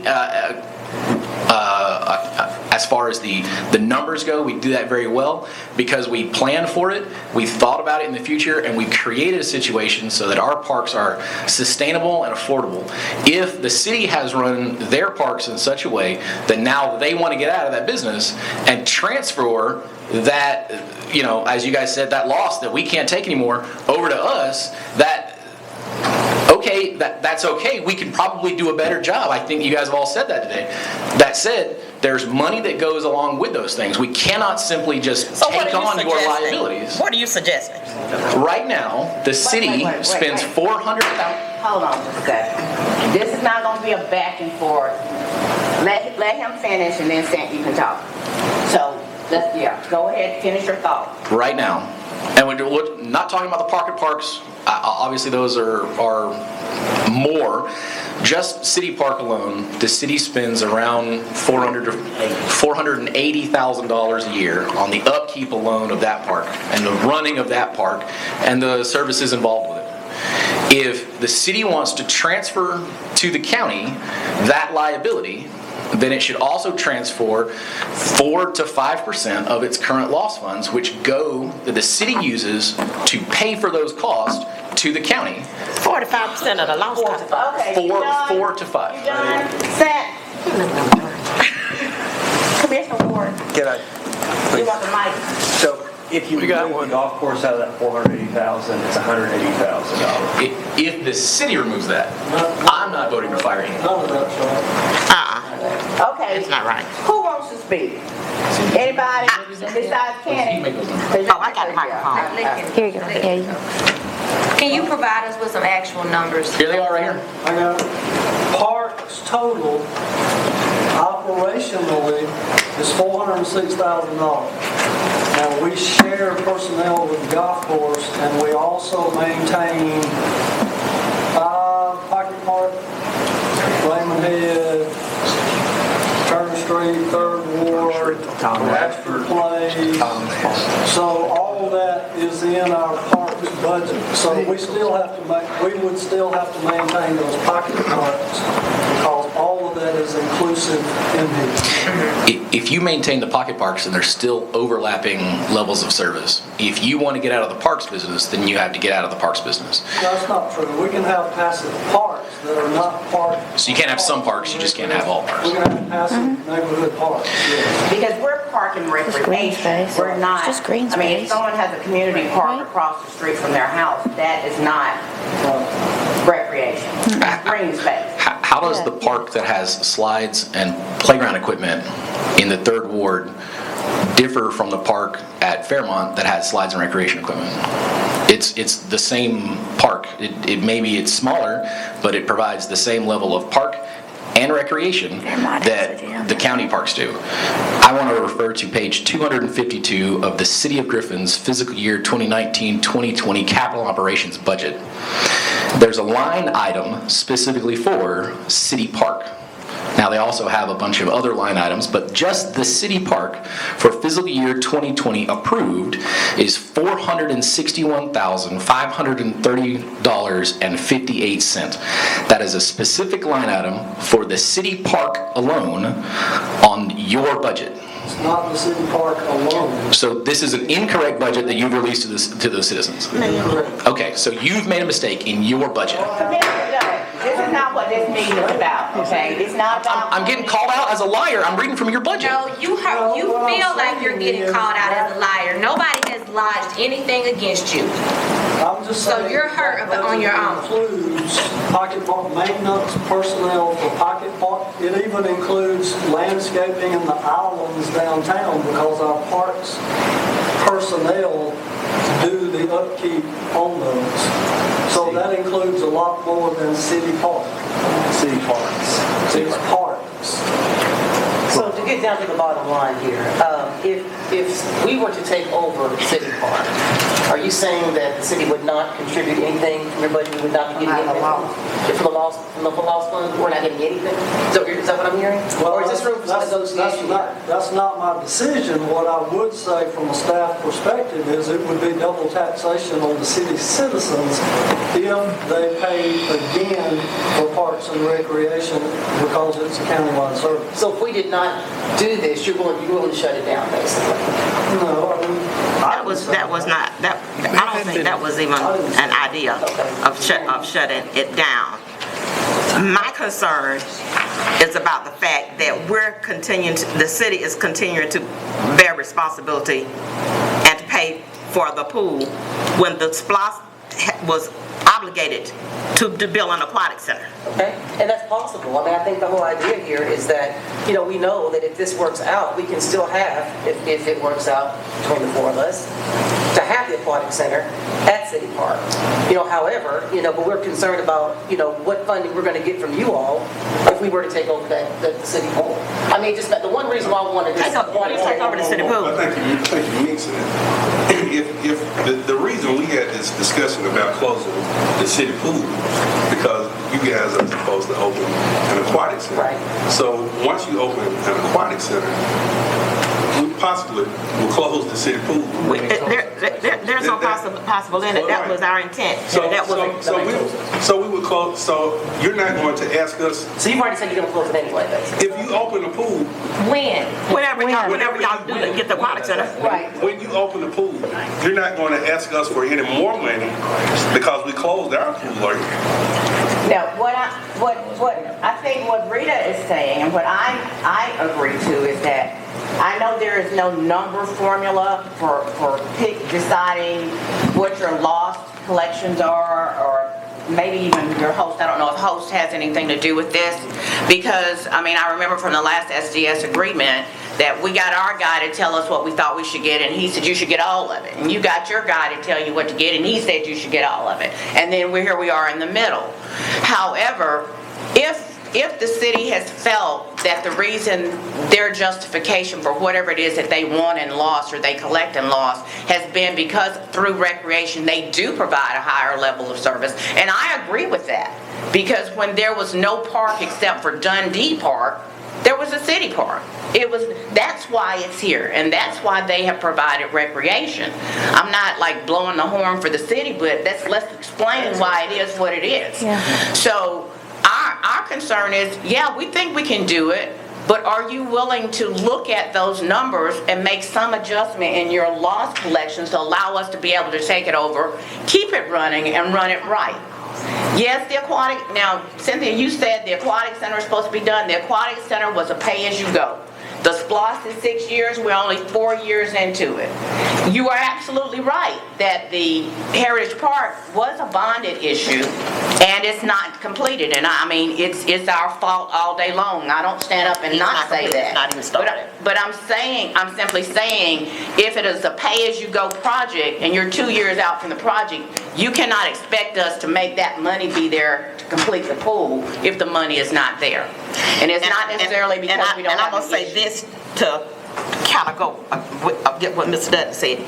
as far as the numbers go, we do that very well because we planned for it, we thought about it in the future, and we created a situation so that our parks are sustainable and affordable. If the city has run their parks in such a way that now they want to get out of that business and transfer that, as you guys said, that loss that we can't take anymore over to us, that's okay. We can probably do a better job. I think you guys have all said that today. That said, there's money that goes along with those things. We cannot simply just take on your liabilities. What are you suggesting? Right now, the city spends $400,000. Hold on just a second. This is not going to be a back and forth. Let him finish and then you can talk. So, go ahead, finish your thought. Right now, and we're not talking about the pocket parks. Obviously, those are more. Just City Park alone, the city spends around $480,000 a year on the upkeep alone of that park and the running of that park and the services involved with it. If the city wants to transfer to the county that liability, then it should also transfer 4 to 5% of its current loss funds, that the city uses to pay for those costs to the county. 4 to 5% of the loss. Okay. 4 to 5. You done? Set. Commissioner Ward, Can I, you want the mic? so if you remove the golf course out of that $480,000, it's $180,000. If the city removes that, I'm not voting to fire him. None of that's right. Okay. It's not right. Who wants to speak? Anybody besides Kenny? Oh, I got a microphone. Here you go. Yeah, you go. Can you provide us with some actual numbers? Here they are right here. I got parks total, operationally, is $406,000. Now, we share personnel with the golf course, and we also maintain 5 Pocket Park, Raymond Head, Turner Street, 3rd Ward, Ashford Place. So all of that is in our parks budget. So we would still have to maintain those pocket parks because all of that is inclusive in here. If you maintain the pocket parks and there's still overlapping levels of service, if you want to get out of the parks business, then you have to get out of the parks business. That's not true. We can have passive parks that are not parks. So you can't have some parks, you just can't have all parks. We can have passive neighborhood parks, yes. Because we're park and recreation. We're not, It's just green I mean, if space. someone has a community park across the street from their house, that is not recreation. It's green space. How does the park that has slides and playground equipment in the 3rd Ward differ from the park at Fairmont that has slides and recreation equipment? It's the same park. Maybe it's smaller, but it provides the same level of park and recreation that the county parks do. I want to refer to page 252 of the City of Griffin's fiscal year 2019-2020 capital operations budget. There's a line item specifically for City Park. Now, they also have a bunch of other line items, but just the city park for fiscal year 2020 approved is $461,530.58. That is a specific line item for the city park alone on your budget. It's not the city park alone. So this is an incorrect budget that you've released to those citizens. Incorrect. Okay, so you've made a mistake in your budget. This is not what this meeting is about, okay? It's not about. I'm getting called out as a liar. I'm reading from your budget. No, you feel like you're getting called out as a liar. Nobody has lodged anything against you. I'm just So saying. you're hurt on your own. It includes pocket park maintenance, personnel for pocket park. It even includes landscaping in the islands downtown because our parks personnel do the upkeep on those. So that includes a lot more than city park. City parks. It's parks. So to get down to the bottom line here, if we were to take over City Park, Are you saying that the city would not contribute anything from your budget? We would not be getting anything? From the lost fund, we're not getting anything? Is that what I'm hearing? Or is this room for some negotiation? That's not my decision. What I would say from a staff perspective is it would be double taxation on the city's citizens if they pay again for parks and recreation because it's a countywide service. So if we did not do this, you're willing to shut it down, basically? No, I mean, That was not, I don't think that was even an idea of shutting it down. My concern is about the fact that the city is continuing to bear responsibility and to pay for the pool when the SPLOST was obligated to build an aquatic center. Okay, and that's possible. I mean, I think the whole idea here is that, we know that if this works out, we can still have, if it works out between the four of us, to have the aquatic center at City Park. However, but we're concerned about, what funding we're going to get from you all if we were to take over the city pool. I mean, just the one reason why I wanted to Take over the city pool. I think you're mixing it. If the reason we had this discussion about closing the city pool because you guys are supposed to open an aquatic center. Right. So once you open an aquatic center, we possibly will close the city pool. There's no possible in it. That was our intent. So we would close. So you're not going to ask us. So you've already said you're going to close it anyway, basically. If you open the pool, Whenever y'all do get the aquatic center. Right. when you open the pool, you're not going to ask us for any more money because we closed our pool. Now, what I think what Rita is saying, and what I agree to, is that I know there is no number formula for deciding what your lost collections are, or maybe even your host. I don't know if host has anything to do with this, because, I remember from the last SDS agreement that we got our guy to tell us what we thought we should get, and he said you should get all of it. And you got your guy to tell you what to get, and he said you should get all of it. And then here we are in the middle. However, if the city has felt that the reason their justification for whatever it is that they won and lost or they collect and lost has been because through recreation they do provide a higher level of service, and I agree with that, because when there was no park except for Dundee Park, there was a city park. That's why it's here, and that's why they have provided recreation. I'm not like blowing the horn for the city, but let's explain why it is what it is. Yeah. So our concern is, we think we can do it, but are you willing to look at those numbers and make some adjustment in your lost collections to allow us to be able to take it over, keep it running, and run it right? Yes, the aquatic, now, Cynthia, you said the aquatic center is supposed to be done. The aquatic center was a pay-as-you-go. The SPLOST is 6 years, we're only 4 years into it. You are absolutely right that the Heritage Park was a bonded issue, and it's not completed. And it's our fault all day long. I don't stand up and not say that. It's not even started. But I'm simply saying, if it is a pay-as-you-go project, and you're 2 years out from the project, you cannot expect us to make that money be there to complete the pool if the money is not there. And it's not necessarily because we don't have an issue. And I'm going to say this to kind of go get what Mr. Dutton said.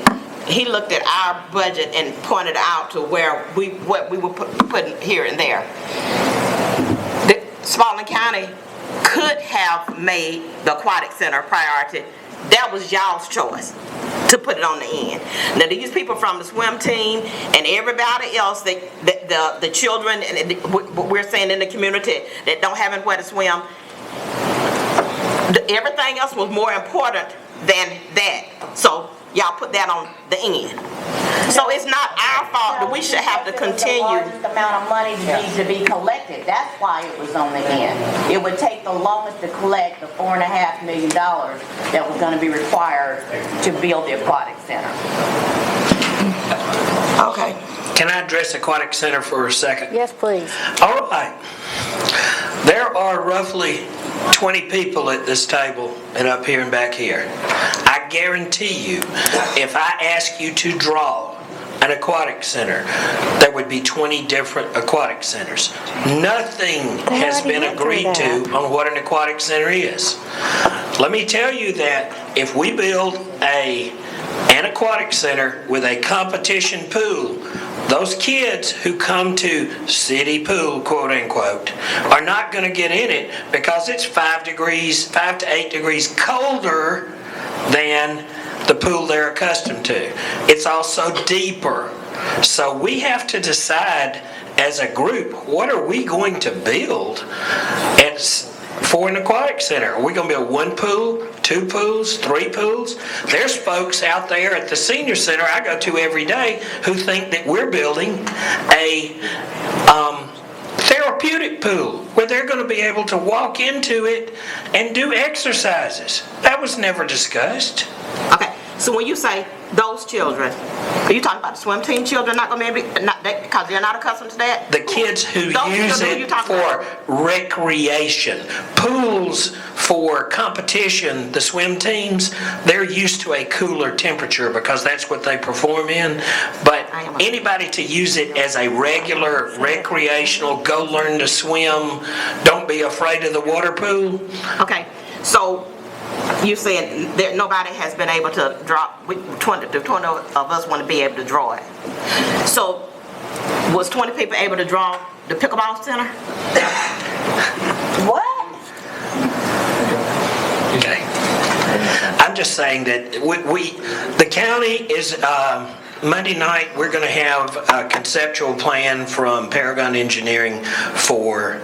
He looked at our budget and pointed out to what we were putting here and there. Spalding County could have made the aquatic center a priority. That was y'all's choice to put it on the end. Now these people from the swim team and everybody else, the children, and we're saying in the community that don't have anywhere to swim, everything else was more important than that. So y'all put that on the end. So it's not our fault that we should have to continue. The largest amount of money to be collected. That's why it was on the end. It would take the longest to collect the $4.5 million that was going to be required to build the aquatic center. Okay. Can I address Aquatic Center for a second? Yes, please. All right. There are roughly 20 people at this table and up here and back here. I guarantee you, if I ask you to draw an aquatic center, there would be 20 different aquatic centers. Nothing has been agreed to on what an aquatic center is. Let me tell you that if we build a an aquatic center with a competition pool, those kids who come to city pool, quote unquote, are not going to get in it because it's 5 to 8 degrees colder than the pool they're accustomed to. It's also deeper. So we have to decide as a group, what are we going to build for an aquatic center? Are we going to build 1 pool, 2 pools, 3 pools? There's folks out there at the senior center I go to every day who think that we're building a therapeutic pool where they're going to be able to walk into it and do exercises. That was never discussed. Okay, so when you say those children, are you talking about the swim team children not going to be able to, because they're not accustomed to that? The kids who Those use children it for recreation. Pools for competition, the swim teams, they're used to a cooler temperature because that's what they perform in. But anybody to use it as a regular recreational, go learn to swim, don't be afraid of the water pool. Okay, so you said that nobody has been able to draw, the 20 of us want to be able to draw it. So was 20 people able to draw the pickleball center? What? Okay. I'm just saying that the county is, Monday night, we're going to have a conceptual plan from Paragon Engineering for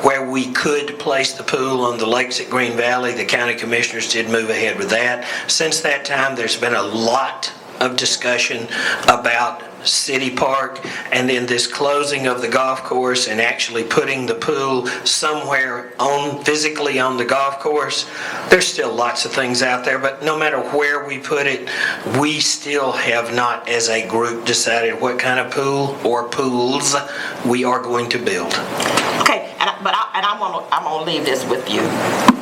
where we could place the pool on the lakes at Green Valley. The county commissioners did move ahead with that. Since that time, there's been a lot of discussion about City Park and then this closing of the golf course and actually putting the pool somewhere physically on the golf course. There's still lots of things out there, but no matter where we put it, we still have not as a group decided what kind of pool or pools we are going to build. Okay, I'm gonna leave this with you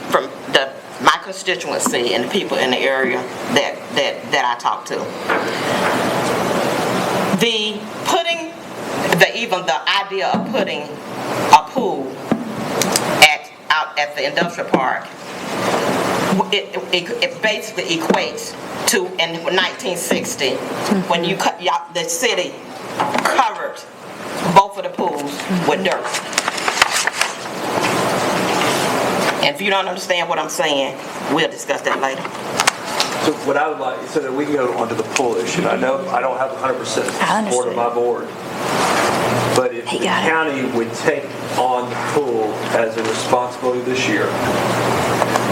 from my constituency and the people in the area that I talk to. Even the idea of putting a pool out at the industrial park, it basically equates to in 1960 when the city covered both of the pools with dirt. And if you don't understand what I'm saying, we'll discuss that later. So what I would like, so that we can go onto the pool issue, I know I don't have 100% support of my board, but if the county would take on the pool as a responsibility this year,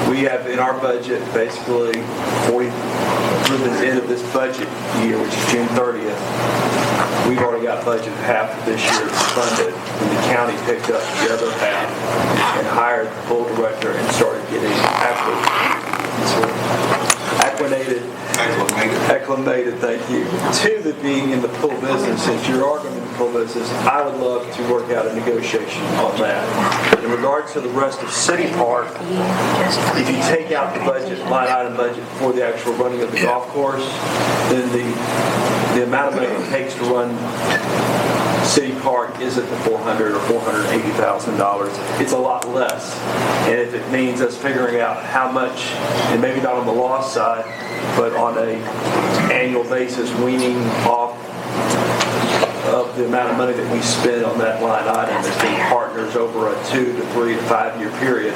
we have in our budget basically through the end of this budget year, which is June 30th, we've already got budget half of this year funded, and the county picked up the other half and hired the pool director and started getting acclimated, thank you, to the being in the pool business. Since you are going to be in the pool business, I would love to work out a negotiation on that. In regards to the rest of City Park, if you take out the budget, line item budget for the actual running of the golf course, then the amount of money it takes to run City Park isn't the $400,000 or $480,000. It's a lot less. And if it means us figuring out how much, and maybe not on the loss side, but on a annual basis, weaning off of the amount of money that we spend on that line item as being partners over a 2 to 3 to 5 year period,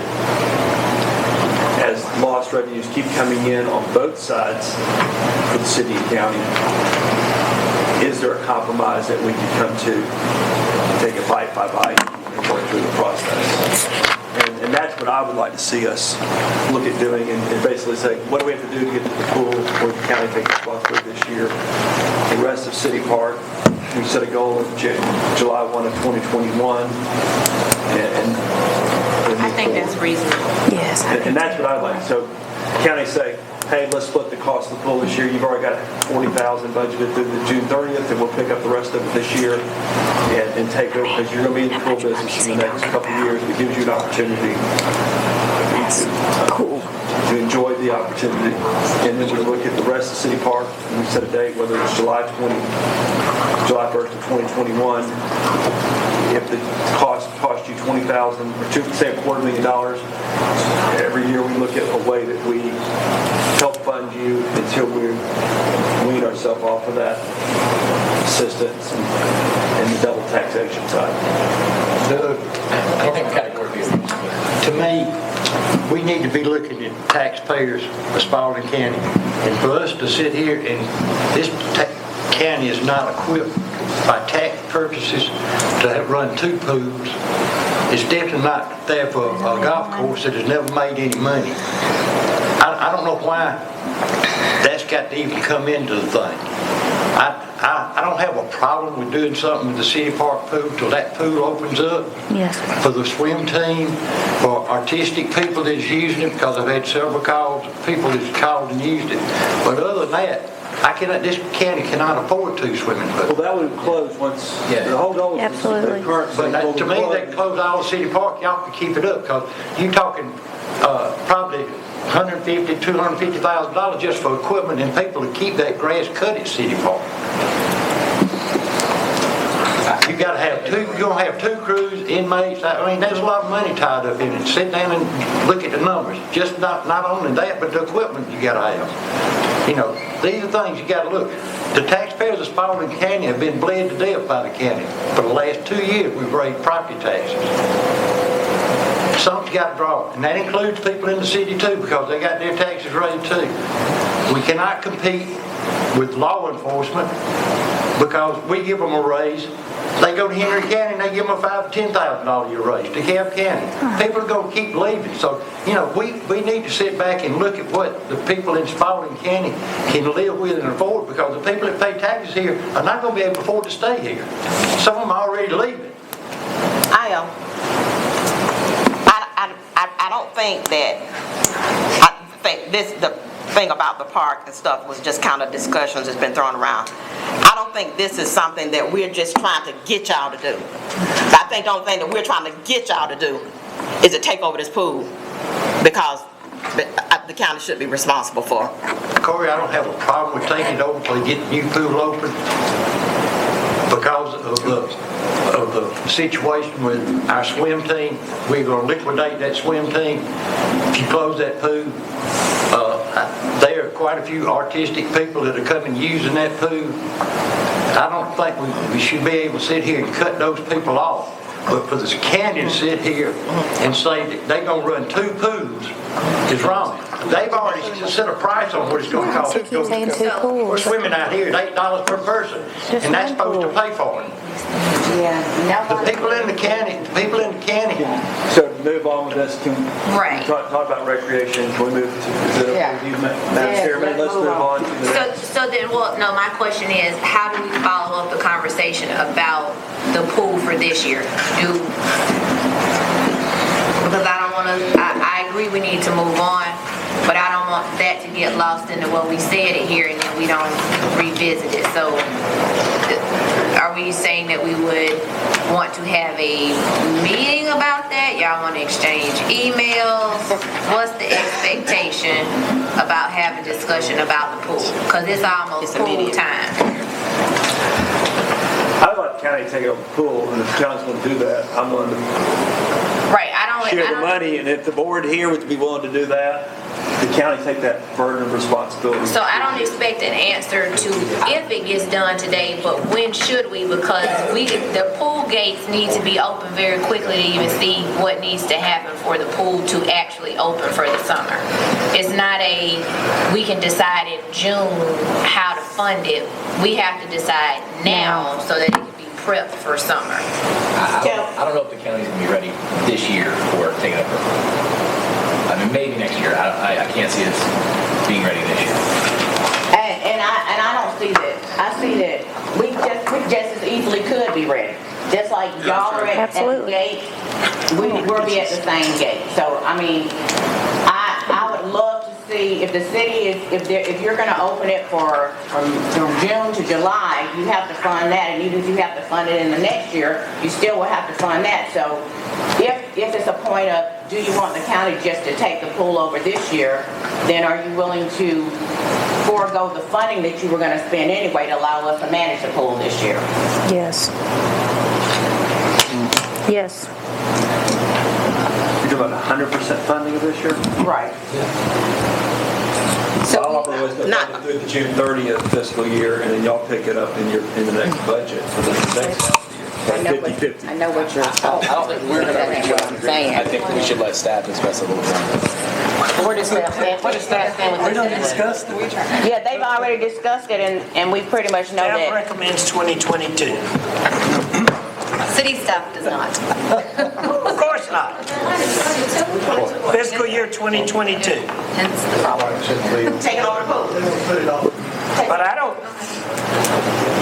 as lost revenues keep coming in on both sides for the city and county, is there a compromise that we can come to take it bite by bite and work through the process? And that's what I would like to see us look at doing and basically say, what do we have to do to get to the pool where the county takes responsibility this year? The rest of City Park, we set a goal of July 1 of 2021. I think that's reasonable. Yes. And that's what I'd like. So county say, hey, let's split the cost of the pool this year. You've already got $40,000 budgeted through the June 30th, and we'll pick up the rest of it this year and take over, because you're going to be in the pool business in the next couple of years. It gives you an opportunity to enjoy the opportunity. And then we look at the rest of City Park, and we set a date, whether it's July 1st of 2021. If the cost you $20,000 or say $250,000, every year we look at a way that we help fund you until we wean ourselves off of that assistance and the double taxation side. I think we got to work these things. To me, we need to be looking at taxpayers of Spalding County. And for us to sit here and this county is not equipped by tax purposes to have run 2 pools. It's definitely not there for a golf course that has never made any money. I don't know why that's got to even come into the thing. I don't have a problem with doing something with the city park pool till that pool opens up. Yes. For the swim team, for artistic people that's using it, because I've had several calls, people that's called and used it. But other than that, this county cannot afford 2 swimming pools. Well, that would close once, the whole goal is the current. But to me, they can close all the city park, y'all can keep it up, because you're talking probably $150,000, $250,000 just for equipment and people to keep that grass cut at City Park. You gotta have 2, you're gonna have 2 crews, inmates, I mean, there's a lot of money tied up in it. Sit down and look at the numbers. Just not only that, but the equipment you gotta have. You know, these are things you gotta look. The taxpayers of Spalding County have been bled to death by the county. For the last 2 years, we've raised property taxes. Something's got to draw, and that includes people in the city too, because they got their taxes raised too. We cannot compete with law enforcement because we give them a raise. They go to Henry County and they give them a $5,000 to $10,000 a year raise to Cobb County. People are going to keep leaving. So, you know, we need to sit back and look at what the people in Spalding County can live with and afford, because the people that pay taxes here are not going to be able to afford to stay here. Some of them are already leaving. I don't think that, I think the thing about the park and stuff was just kind of discussions that's been thrown around. I don't think this is something that we're just trying to get y'all to do. I think the only thing that we're trying to get y'all to do is to take over this pool, because the county should be responsible for. Corey, I don't have a problem with taking it over till they get the new pool open, because of the situation with our swim team. We're going to liquidate that swim team if you close that pool. There are quite a few artistic people that are coming using that pool. I don't think we should be able to sit here and cut those people off. But for this county to sit here and say that they're going to run 2 pools is wrong. They've already set a price on what it's going to cost. We're swimming out here at $8 per person, and that's supposed to pay for it. The people in the county. So to move on with this, can Right. talk about recreation? Can we move to, is it okay with you, Madam Chairman? Let's move on to the next. So then, well, no, my question is, how do we follow up the conversation about the pool for this year? Because I don't want to, I agree we need to move on, but I don't want that to get lost into what we said it here and then we don't revisit it. So are we saying that we would want to have a meeting about that? Y'all want to exchange emails? What's the expectation about having discussion about the pool? Because it's almost pool time. I'd like the county to take over the pool, and if the county's going to do that, I'm willing to share the money, and if the board here would be willing to do that, the county take that burden of responsibility. So I don't expect an answer to if it gets done today, but when should we? Because the pool gates need to be open very quickly to even see what needs to happen for the pool to actually open for the summer. It's not we can decide in June how to fund it. We have to decide now so that it can be prepped for summer. I don't know if the county's going to be ready this year for taking over. I mean, maybe next year. I can't see us being ready this year. And I don't see that. I see that we just as easily could be ready. Just like y'all are at the gate, we'll be at the same gate. So, I mean, I would love to see if the city is, if you're going to open it from June to July, you have to fund that. And even if you have to fund it in the next year, you still will have to fund that. So if it's a point of, do you want the county just to take the pool over this year, then are you willing to forego the funding that you were going to spend anyway to allow us to manage the pool this year? Yes. Yes. You're talking about 100% funding of this year? Right. My offer was to Not- fund it through the June 30th fiscal year, and then y'all pick it up in the next budget for the next half of the year. I know Like what- 50/50. I know what you're, I don't think we're going to reach what an I'm agreement. saying. I think we should let staff discuss it a little more. Where does staff stand? Where does staff stand with We this? don't discuss the Yeah, they've already discussed it, and we pretty much know Staff that. recommends 2022. City staff does not. Of course not. Fiscal year 2022. Hence the problem. Take it over the pool. But I don't,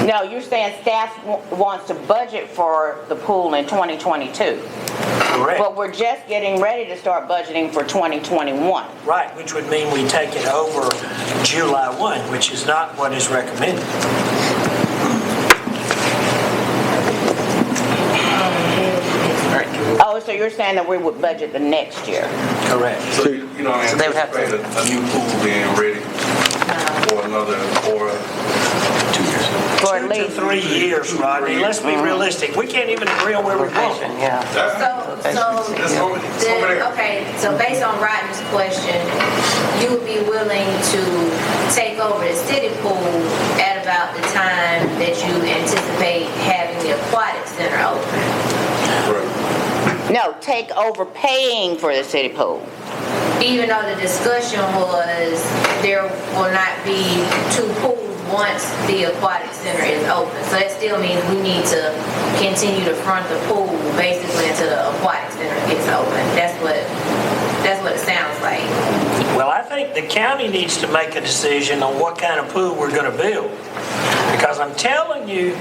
No, you're saying staff wants to budget for the pool in 2022. correct. But we're just getting ready to start budgeting for 2021. Right, which would mean we take it over July 1, which is not what is recommended. Oh, so you're saying that we would budget the next year? Correct. So, you know, So they would have to- anticipate a new pool being ready for another, or 2 years. For at 2 to least, 3 years, Rodney. Let's be realistic. We can't even agree on where we're going. Yeah. So based on Rodney's question, you would be willing to take over the city pool at about the time that you anticipate having the aquatic center open? Right. no, take over paying for the city pool. Even though the discussion was there will not be 2 pools once the aquatic center is open. So that still means we need to continue to front the pool basically until the aquatic center gets open. That's what it sounds like. Well, I think the county needs to make a decision on what kind of pool we're going to build. Because I'm telling you,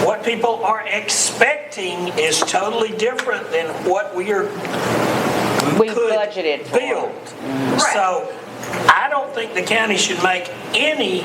what people are expecting is totally different than what we We could budgeted for. build. So I don't think the county should make any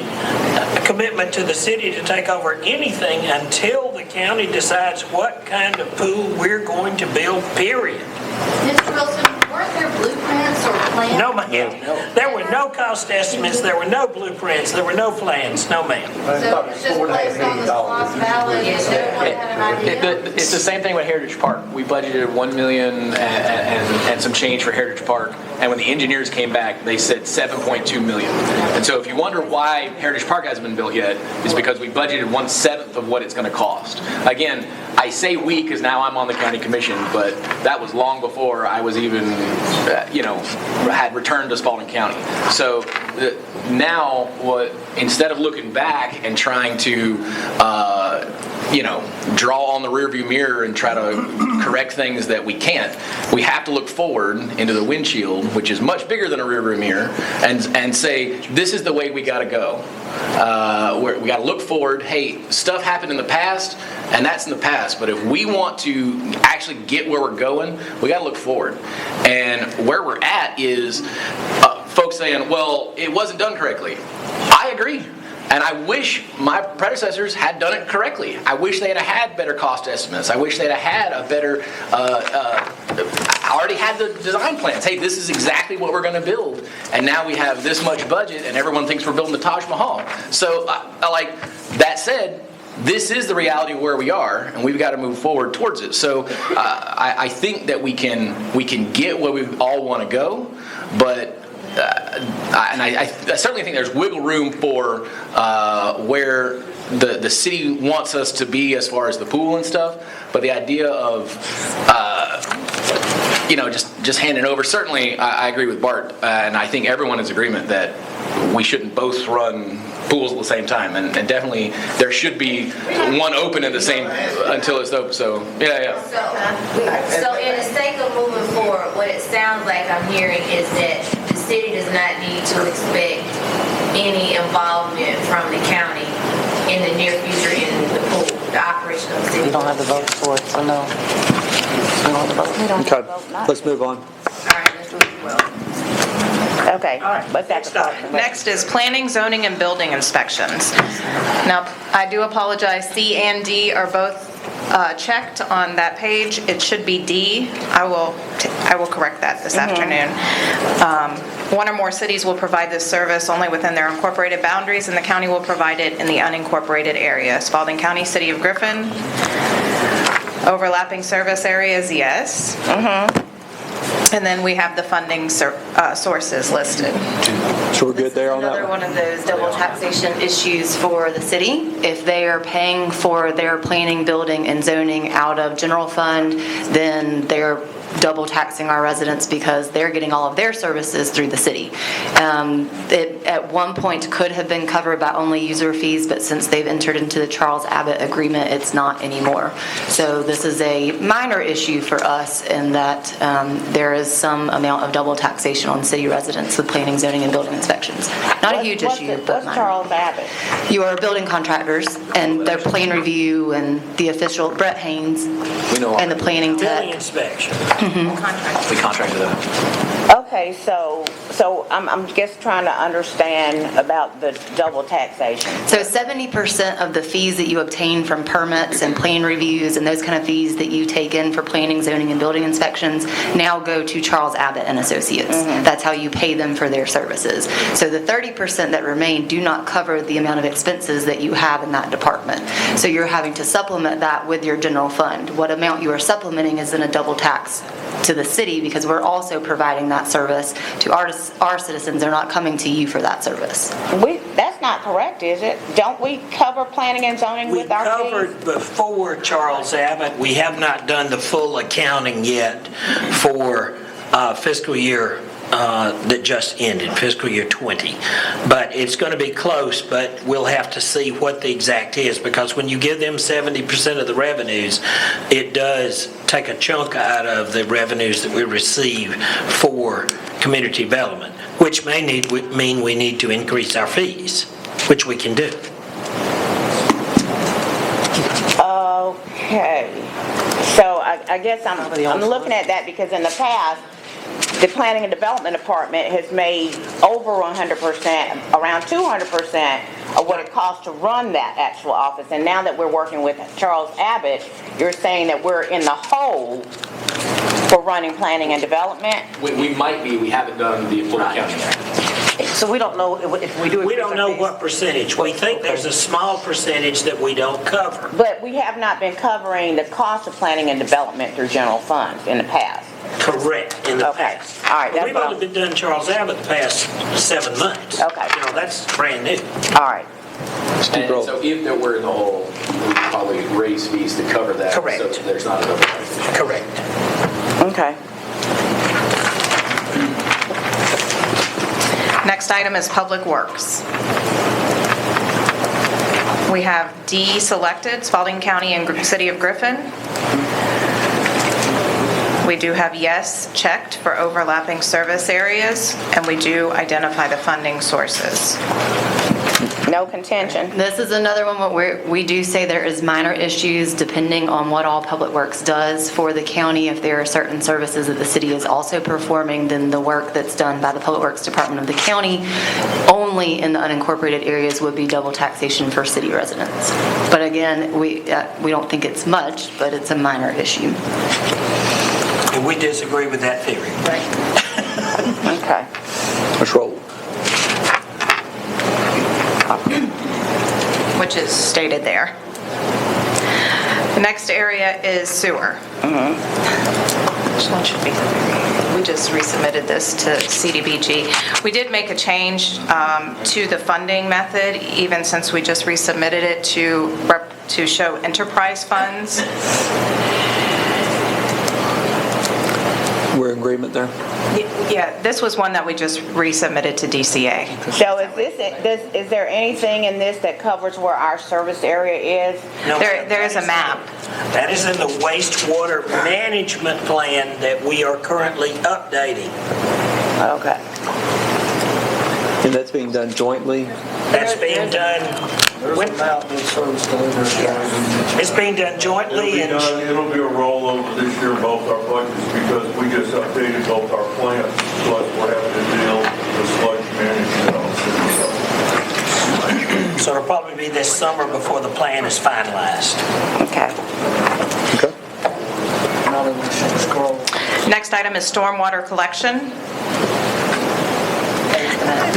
commitment to the city to take over anything until the county decides what kind of pool we're going to build, period. Mr. Wilson, weren't there blueprints or plans? No, ma'am. There were no cost estimates, there were no blueprints, there were no plans, no, ma'am. So it was just placed on the SLOSS ballot and no one had an idea? It's the same thing with Heritage Park. We budgeted $1 million and some change for Heritage Park, and when the engineers came back, they said $7.2 million. And so if you wonder why Heritage Park hasn't been built yet, it's because we budgeted 1/7 of what it's going to cost. Again, I say we because now I'm on the county commission, but that was long before I was even, had returned to Spalding County. So now, instead of looking back and trying to, draw on the rearview mirror and try to correct things that we can't, we have to look forward into the windshield, which is much bigger than a rearview mirror, and say, this is the way we got to go. We got to look forward. Hey, stuff happened in the past, and that's in the past. But if we want to actually get where we're going, we got to look forward. And where we're at is folks saying, well, it wasn't done correctly. I agree. And I wish my predecessors had done it correctly. I wish they had better cost estimates. I wish they'd had a better, already had the design plans. Hey, this is exactly what we're going to build. And now we have this much budget and everyone thinks we're building the Taj Mahal. So, that said, this is the reality of where we are, and we've got to move forward towards it. So I think that we can get where we all want to go, but I certainly think there's wiggle room for where the city wants us to be as far as the pool and stuff. But the idea of just handing over, certainly I agree with Bart, and I think everyone is in agreement that we shouldn't both run pools at the same time, and definitely there should be one open at the same until it's open. So yeah. So in the sake of moving forward, what it sounds like I'm hearing is that the city does not need to expect any involvement from the county in the near future in the pool, the operation of the city. We don't have the votes for it, so no. We don't have the vote. Okay, let's move on. All right, let's move well. Okay, but that's a part. Next is planning, zoning, and building inspections. Now, I do apologize, C and D are both checked on that page. It should be D. I will correct that this afternoon. One or more cities will provide this service only within their incorporated boundaries, and the county will provide it in the unincorporated area. Spalding County, City of Griffin. Overlapping service areas, yes. And then we have the funding sources listed. So we're good there on that Another one? one of those double taxation issues for the city. If they are paying for their planning, building, and zoning out of general fund, then they're double taxing our residents because they're getting all of their services through the city. It at one point could have been covered by only user fees, but since they've entered into the Charles Abbott agreement, it's not anymore. So this is a minor issue for us in that there is some amount of double taxation on city residents with planning, zoning, and building inspections. Not a huge issue, but What's minor. Charles Abbott? You are building contractors and their plan review and the official, Brett Haynes, and the planning Building tech. inspection. We contracted them. Okay, so I'm just trying to understand about the double taxation. So 70% of the fees that you obtain from permits and plan reviews and those kind of fees that you take in for planning, zoning, and building inspections now go to Charles Abbott and Associates. That's how you pay them for their services. So the 30% that remain do not cover the amount of expenses that you have in that department. So you're having to supplement that with your general fund. What amount you are supplementing is in a double tax to the city because we're also providing that service to our citizens. They're not coming to you for that service. That's not correct, is it? Don't we cover planning and zoning We with our fees? covered before Charles Abbott. We have not done the full accounting yet for fiscal year that just ended, fiscal year 20. But it's going to be close, but we'll have to see what the exact is, because when you give them 70% of the revenues, it does take a chunk out of the revenues that we receive for community development, which may mean we need to increase our fees, which we can do. Okay, so I guess I'm looking at that because in the past, the Planning and Development Department has made over 100%, around 200% of what it costs to run that actual office. And now that we're working with Charles Abbott, you're saying that we're in the hole for running planning and development? We might be, we haven't done the full accounting yet. So we don't know if we do. We don't know what percentage. We think there's a small percentage that we don't cover. But we have not been covering the cost of planning and development through general funds in the past. Correct, in the past. All right. We've only been doing Charles Abbott the past 7 months. Okay. You know, that's brand new. All right. And so if there were in the hole, we'd probably raise fees to cover that. Correct. So there's not a double taxation. Correct. Okay. Next item is Public Works. We have D selected, Spalding County and City of Griffin. We do have yes checked for overlapping service areas, and we do identify the funding sources. No contention. This is another one where we do say there is minor issues depending on what all Public Works does for the county. If there are certain services that the city is also performing, then the work that's done by the Public Works Department of the county only in the unincorporated areas would be double taxation for city residents. But again, we don't think it's much, but it's a minor issue. And we disagree with that theory. Right. Okay. Let's roll. Which is stated there. The next area is sewer. Which one should be? We just resubmitted this to CDBG. We did make a change to the funding method, even since we just resubmitted it to show enterprise funds. We're in agreement there? Yeah, this was one that we just resubmitted to DCA. So is there anything in this that covers where our service area is? No, There is a map. That is in the wastewater management plan that we are currently updating. Okay. And that's being done jointly? That's being done. There's a map in service delivery. It's being done jointly and It'll be a rollover this year, both our budgets, because we just updated both our plans, plus we're having to deal with sludge management also. so it'll probably be this summer before the plan is finalized. Okay. Next item is stormwater collection.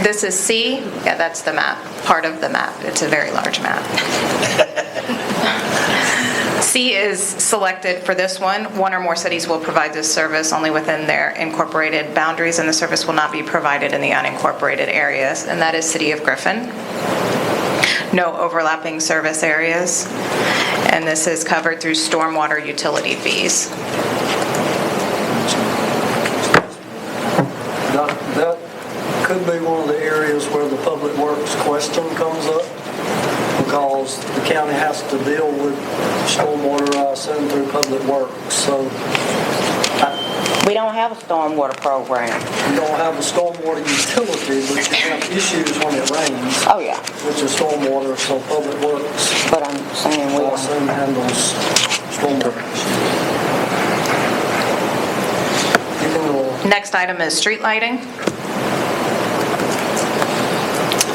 This is C. Yeah, that's the map, part of the map. It's a very large map. C is selected for this one. One or more cities will provide this service only within their incorporated boundaries, and the service will not be provided in the unincorporated areas, and that is City of Griffin. No overlapping service areas, and this is covered through stormwater utility fees. That could be one of the areas where the Public Works question comes up, because the county has to deal with stormwater, I assume, through Public Works. So We don't have a stormwater program. you don't have a stormwater utility, but you have issues when it rains, Oh, yeah. which is stormwater, so Public Works, But I'm saying we I don't. assume, handles stormwater. You can go. Next item is street lighting.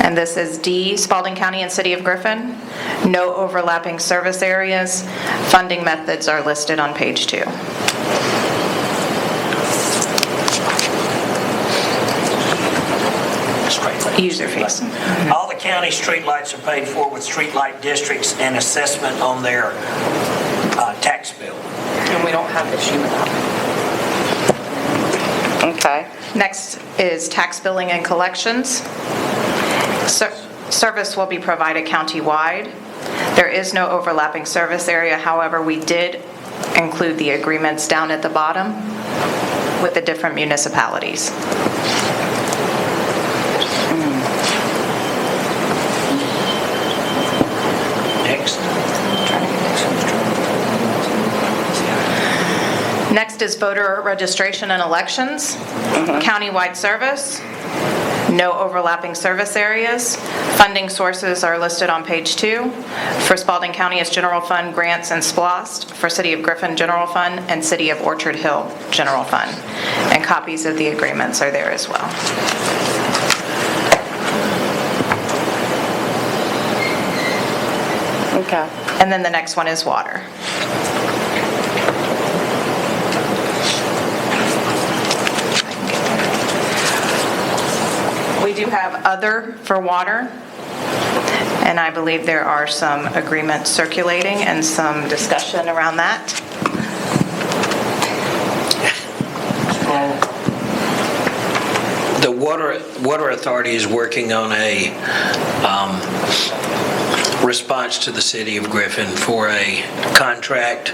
And this is D, Spalding County and City of Griffin. No overlapping service areas. Funding methods are listed on page 2. User fees. All the county streetlights are paid for with streetlight districts and assessment on their tax bill. And we don't have issue with that. Okay. Next is tax billing and collections. Service will be provided countywide. There is no overlapping service area. However, we did include the agreements down at the bottom with the different municipalities. Next. Next is voter registration and elections. Countywide service. No overlapping service areas. Funding sources are listed on page 2. For Spalding County, it's general fund, grants, and SPLOST. For City of Griffin, general fund, and City of Orchard Hill, general fund. And copies of the agreements are there as well. Okay. And then the next one is water. We do have other for water, and I believe there are some agreements circulating and some discussion around that. The Water Authority is working on a response to the City of Griffin for a contract